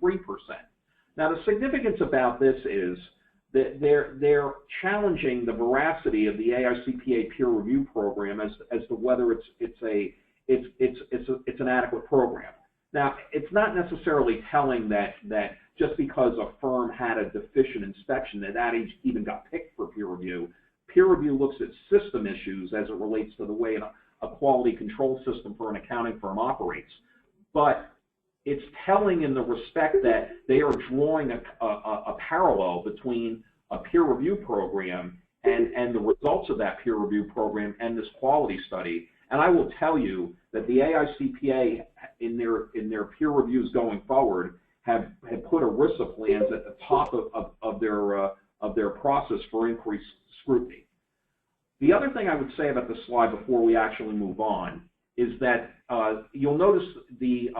Now, the significance about this is that they're challenging the veracity of the AICPA peer review program as to whether it's an adequate program. Now, it's not necessarily telling that just because a firm had a deficient inspection that even got picked for peer review. Peer review looks at system issues as it relates to the way a quality control system for an accounting firm operates. But it's telling in the respect that they are drawing a parallel between a peer review program and the results of that peer review program and this quality study. And I will tell you that the AICPA in their peer reviews going forward have put ERISA plans at the top of their process for increased scrutiny. The other thing I would say about this slide before we actually move on is that you'll notice the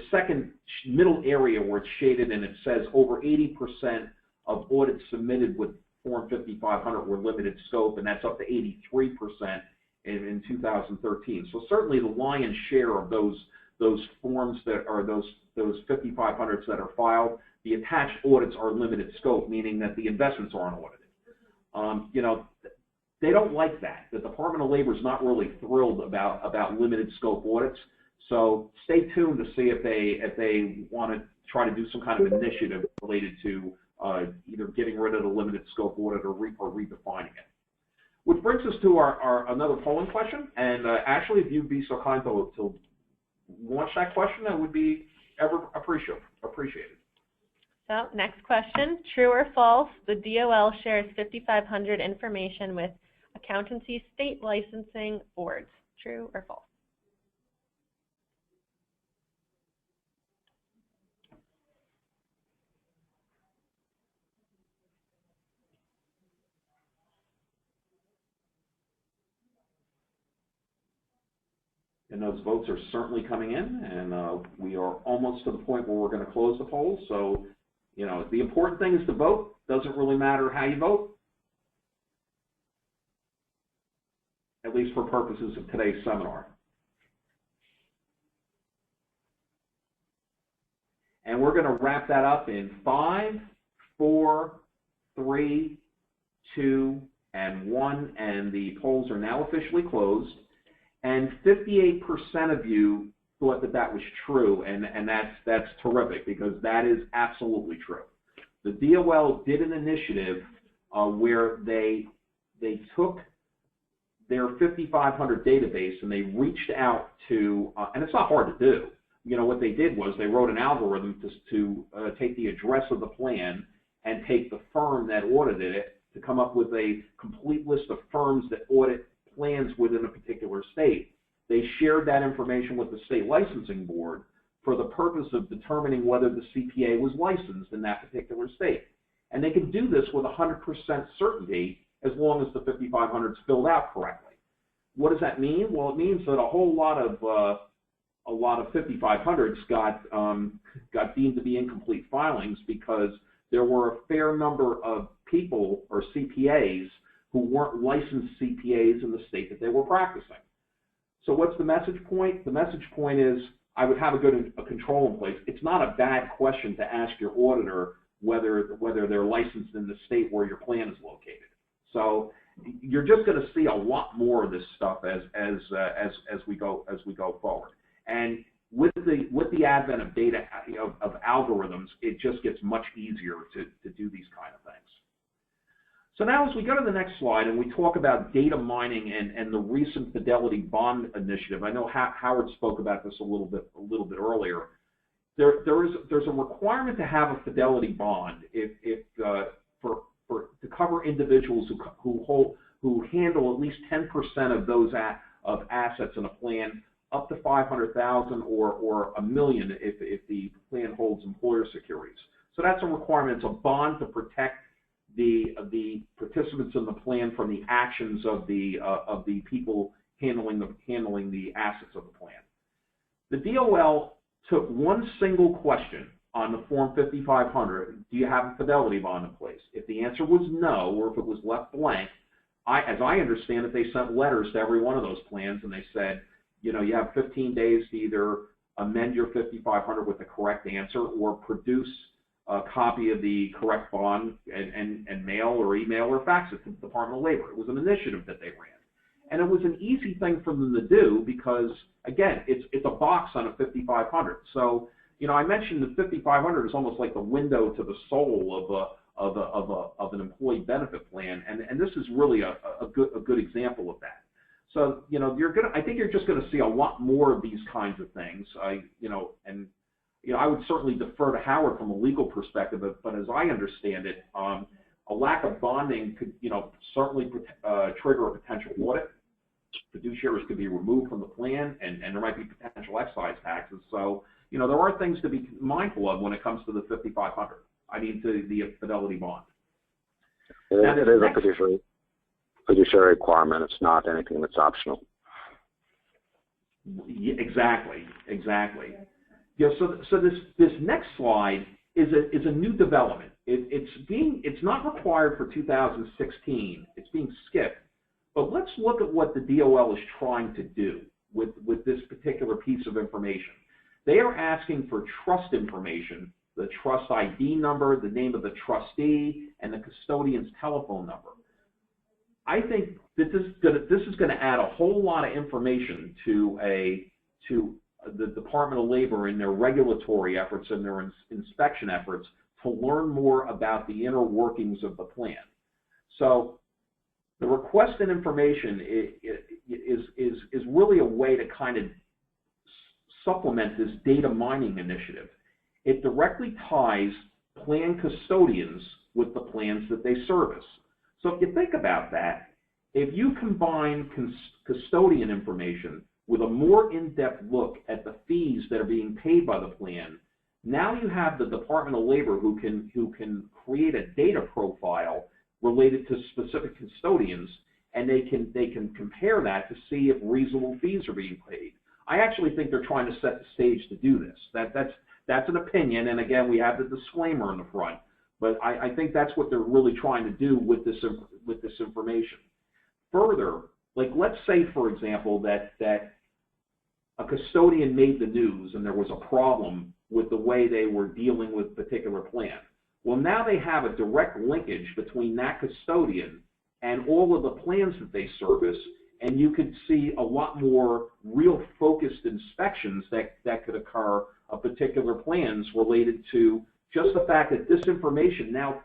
second middle area where it's shaded and it says over 80% of audits submitted with Form 5500 were limited scope, and that's up to 83% in 2013. So certainly the lion's share of those forms that are those 5500s that are filed, the attached audits are limited scope, meaning that the investments aren't audited. You know, they don't like that. The Department of Labor is not really thrilled about limited scope audits. So stay tuned to see if they want to try to do some kind of initiative related to either getting rid of the limited scope audit or redefining it. Which brings us to our another polling question. And actually, if you'd be so kind to launch that question, that would be ever appreciated. So next question, true or false, the DOL shares 5500 information with accountancy state licensing boards. True or false? And those votes are certainly coming in, and we are almost to the point where we're going to close the poll. So, you know, the important thing is to vote. Doesn't really matter how you vote, at least for purposes of today's seminar. And we're going to wrap that up in 5, 4, 3, 2, and 1, and the polls are now officially closed. And 58% of you thought that was true, and that's terrific because that is absolutely true. The DOL did an initiative where they took their 5500 database and they reached out to, and it's not hard to do. You know, what they did was they wrote an algorithm to take the address of the plan and take the firm that audited it to come up with a complete list of firms that audit plans within a particular state. They shared that information with the state licensing board for the purpose of determining whether the CPA was licensed in that particular state. And they can do this with 100% certainty as long as the 5500 is filled out correctly. What does that mean? Well, it means that a whole lot of 5500s got deemed to be incomplete filings because there were a fair number of people or CPAs who weren't licensed CPAs in the state that they were practicing. So what's the message point? The message point is I would have a control in place. It's not a bad question to ask your auditor whether they're licensed in the state where your plan is located. So you're just going to see a lot more of this stuff as we go forward. And with the advent of data of algorithms, it just gets much easier to do these kind of things. So now as we go to the next slide and we talk about data mining and the recent Fidelity Bond Initiative, I know Howard spoke about this a little bit earlier. There's a requirement to have a Fidelity bond to cover individuals who handle at least 10% of those of assets in a plan, up to $500,000 or $1 million if the plan holds employer securities. So that's a requirement. It's a bond to protect the participants in the plan from the actions of the people handling the assets of the plan. The DOL took one single question on the Form 5500, do you have a fidelity bond in place? If the answer was no, or if it was left blank, as I understand it, they sent letters to every one of those plans, and they said, you know, you have 15 days to either amend your 5500 with the correct answer or produce a copy of the correct bond and mail or email or fax it to the Department of Labor. It was an initiative that they ran. And it was an easy thing for them to do because, again, it's a box on a 5500. So, you know, I mentioned the 5500 is almost like the window to the soul of an employee benefit plan, and this is really a good example of that. So, you know, I think you're just gonna see a lot more of these kinds of things. I would certainly defer to Howard from a legal perspective, but as I understand it, a lack of bonding could, you know, certainly trigger a potential audit. Fiduciaries could be removed from the plan, and there might be potential excise taxes. So, you know, there are things to be mindful of when it comes to the 5500. I mean, to the fidelity bond. It is a fiduciary requirement. It's not anything that's optional. Yeah, exactly. Yeah. So this next slide is a new development. It's not required for 2016. It's being skipped. But let's look at what the DOL is trying to do with this particular piece of information. They are asking for trust information, the trust ID number, the name of the trustee, and the custodian's telephone number. I think that this is going to add a whole lot of information to the Department of Labor in their regulatory efforts and their inspection efforts to learn more about the inner workings of the plan. So the requested information is really a way to kind of supplement this data mining initiative. It directly ties plan custodians with the plans that they service. So if you think about that, if you combine custodian information with a more in-depth look at the fees that are being paid by the plan, now you have the Department of Labor who can create a data profile related to specific custodians, and they can compare that to see if reasonable fees are being paid. I actually think they're trying to set the stage to do this. That's an opinion, and again, we have the disclaimer in the front. But I think that's what they're really trying to do with this information. Further, like let's say, for example, that a custodian made the news and there was a problem with the way they were dealing with a particular plan. Well, now they have a direct linkage between that custodian and all of the plans that they service, and you could see a lot more real focused inspections that could occur of particular plans related to just the fact that this information now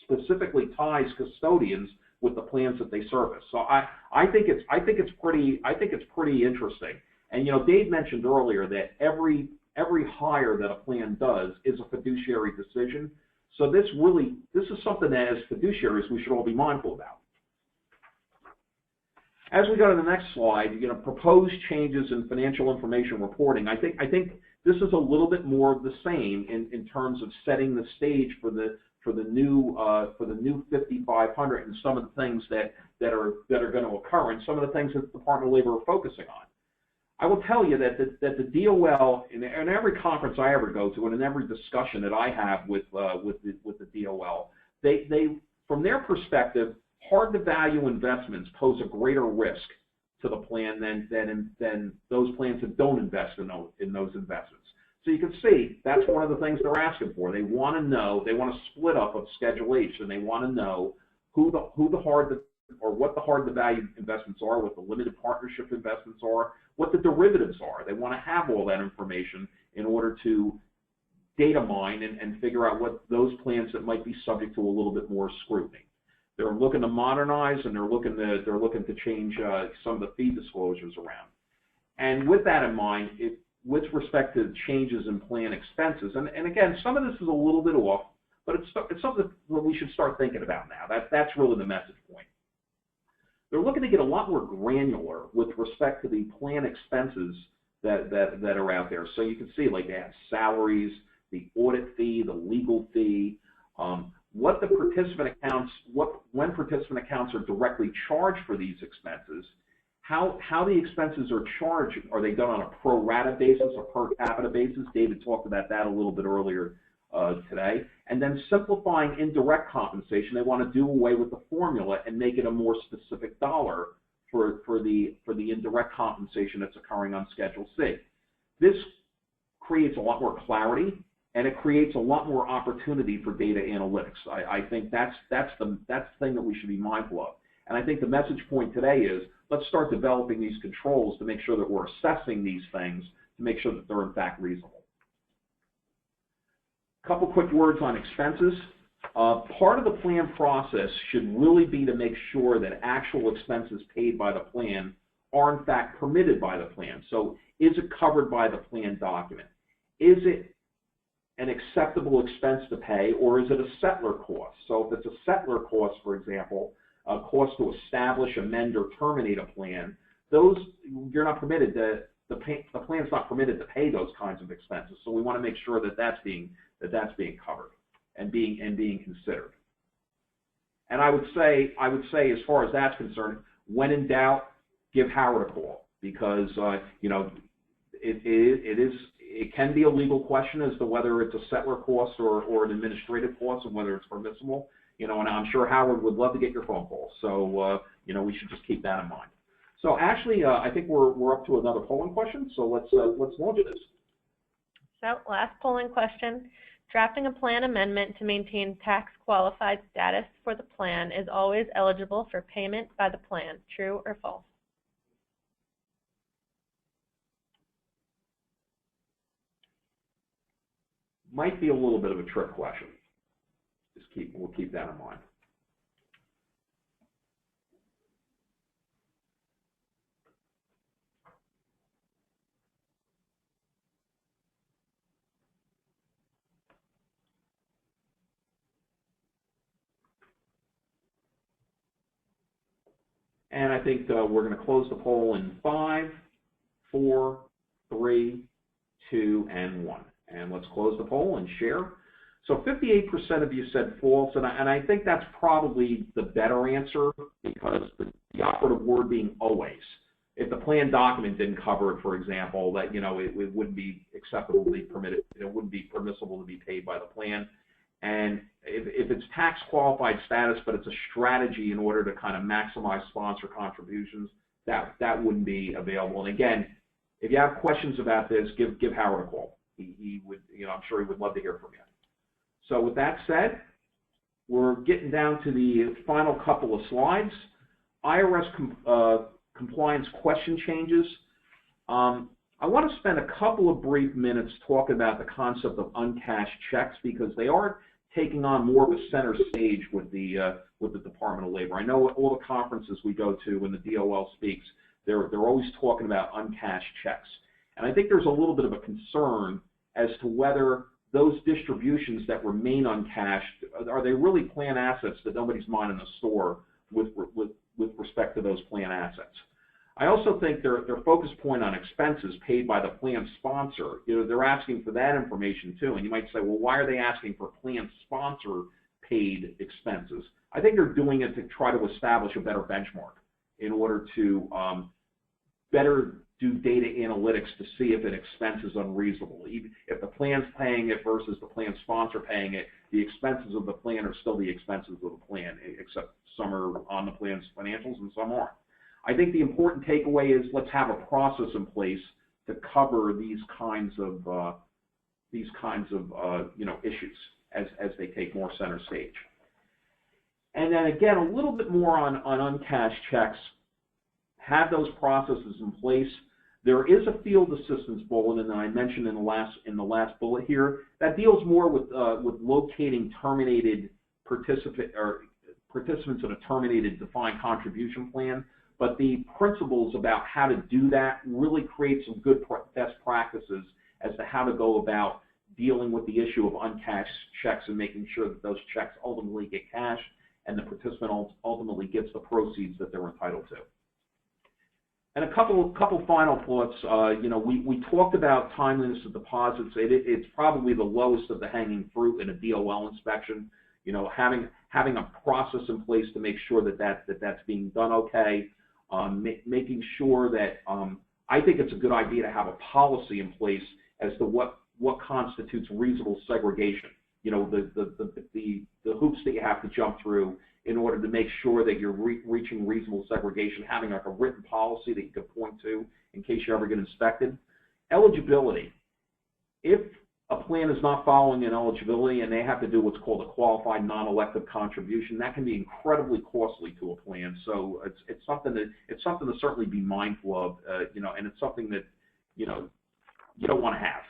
specifically ties custodians with the plans that they service. So I think it's pretty interesting. And you know, Dave mentioned earlier that every hire that a plan does is a fiduciary decision. So this is something that as fiduciaries we should all be mindful about. As we go to the next slide, you know, proposed changes in financial information reporting. I think this is a little bit more of the same in terms of setting the stage for the new 5500 and some of the things that are going to occur and some of the things that the Department of Labor are focusing on. I will tell you that the DOL in every conference I ever go to and in every discussion that I have with the DOL, they from their perspective, hard to value investments pose a greater risk to the plan than those plans that don't invest in those investments. So you can see that's one of the things they're asking for. They want to know, they want a split up of Schedule H, and they want to know what the hard to value investments are, what the limited partnership investments are, what the derivatives are. They want to have all that information in order to data mine and figure out what those plans that might be subject to a little bit more scrutiny. They're looking to modernize, and they're looking to change some of the fee disclosures around. And with that in mind, with respect to changes in plan expenses, and again, some of this is a little bit off, but it's something that we should start thinking about now. That's really the message point. They're looking to get a lot more granular with respect to the plan expenses that are out there. So you can see, like, they have salaries, the audit fee, the legal fee, what the participant accounts, when participant accounts are directly charged for these expenses, how the expenses are charged. Are they done on a pro rata basis, a per capita basis? David talked about that a little bit earlier today. And then simplifying indirect compensation, they want to do away with the formula and make it a more specific dollar for the indirect compensation that's occurring on Schedule C. This creates a lot more clarity, and it creates a lot more opportunity for data analytics. I think that's the thing that we should be mindful of. And I think the message point today is, let's start developing these controls to make sure that we're assessing these things to make sure that they're in fact reasonable. A couple quick words on expenses. Part of the plan process should really be to make sure that actual expenses paid by the plan are in fact permitted by the plan. So is it covered by the plan document? Is it an acceptable expense to pay, or is it a settler cost? So if it's a settler cost, for example, a cost to establish, amend, or terminate a plan, those you're not permitted to, the plan's not permitted to pay those kinds of expenses. So we want to make sure that that's being covered and being considered. And I would say as far as that's concerned, when in doubt, give Howard a call, because you know, it can be a legal question as to whether it's a settler cost or an administrative cost and whether it's permissible. You know, and I'm sure Howard would love to get your phone call. So you know, we should just keep that in mind. So actually, I think we're up to another polling question. So let's launch this. So last polling question: drafting a plan amendment to maintain tax qualified status for the plan is always eligible for payment by the plan. True or false? Might be a little bit of a trick question. We'll keep that in mind. And I think we're going to close the poll in 5, 4, 3, 2, and 1. And let's close the poll and share. So 58% of you said false, and I think that's probably the better answer, because the operative word being always. If the plan document didn't cover it, for example, that, you know, it wouldn't be acceptable to be permitted, it wouldn't be permissible to be paid by the plan. And if it's tax qualified status, but it's a strategy in order to kind of maximize sponsor contributions, that wouldn't be available. And again, if you have questions about this, give Howard a call. He would, you know, I'm sure he would love to hear from you. So with that said, we're getting down to the final couple of slides. IRS compliance question changes. I want to spend a couple of brief minutes talking about the concept of uncashed checks, because they are taking on more of a center stage with the Department of Labor. I know at all the conferences we go to, when the DOL speaks, they're always talking about uncashed checks. And I think there's a little bit of a concern as to whether those distributions that remain uncashed, are they really plan assets that nobody's minding the store with respect to those plan assets? I also think their focus point on expenses paid by the plan sponsor, you know, they're asking for that information too. And you might say, well, why are they asking for plan sponsor paid expenses? I think they're doing it to try to establish a better benchmark in order to better do data analytics to see if an expense is unreasonable. If the plan's paying it versus the plan sponsor paying it, the expenses of the plan are still the expenses of the plan, except some are on the plan's financials and some aren't. I think the important takeaway is, let's have a process in place to cover these kinds of you know, issues as they take more center stage. And then again, a little bit more on uncashed checks. Have those processes in place. There is a field assistance bulletin that I mentioned in the last bullet here that deals more with locating terminated participants in a terminated defined contribution plan. But the principles about how to do that really create some good best practices as to how to go about dealing with the issue of uncashed checks and making sure that those checks ultimately get cashed and the participant ultimately gets the proceeds that they're entitled to. And a couple final thoughts. You know, we talked about timeliness of deposits. It's probably the lowest of the hanging fruit in a DOL inspection. You know, having a process in place to make sure that that's being done okay. making sure that I think it's a good idea to have a policy in place as to what constitutes reasonable segregation. You know, the hoops that you have to jump through in order to make sure that you're reaching reasonable segregation, having like a written policy that you can point to in case you ever get inspected. Eligibility. If a plan is not following an eligibility and they have to do what's called a qualified non-elective contribution, that can be incredibly costly to a plan. So it's something to certainly be mindful of, you know, and it's something that, you know, you don't want to have.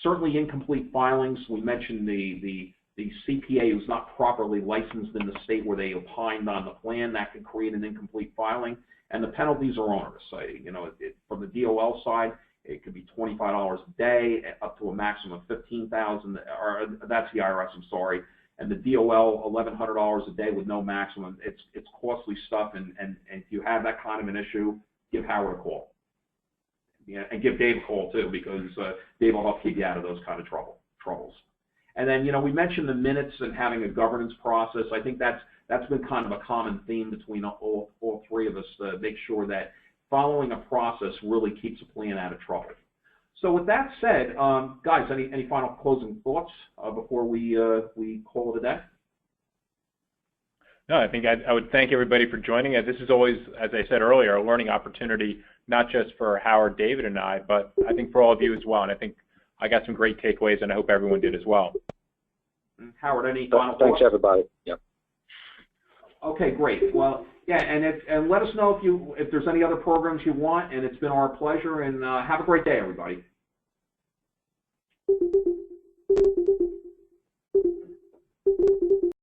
Certainly incomplete filings. We mentioned the CPA who's not properly licensed in the state where they opined on the plan. That can create an incomplete filing, and the penalties are onerous. You know, from the DOL side, it could be $25 a day up to a maximum of $15,000, or that's the IRS, I'm sorry. And the DOL, $1,100 a day with no maximum. It's costly stuff, and if you have that kind of an issue, give Howard a call. Yeah, and give Dave a call too, because Dave will help keep you out of those kind of troubles. And then, you know, we mentioned the minutes and having a governance process. I think that's been kind of a common theme between all three of us to make sure that following a process really keeps a plan out of trouble. So with that said, guys, any final closing thoughts before we call it a day? No, I think I would thank everybody for joining us. This is always, as I said earlier, a learning opportunity, not just for Howard, David, and I, but I think for all of you as well. And I think I got some great takeaways, and I hope everyone did as well. Howard, any final thoughts? Thanks, everybody. Yep. Okay, great. Well, yeah, and let us know if there's any other programs you want, and it's been our pleasure. And have a great day, everybody.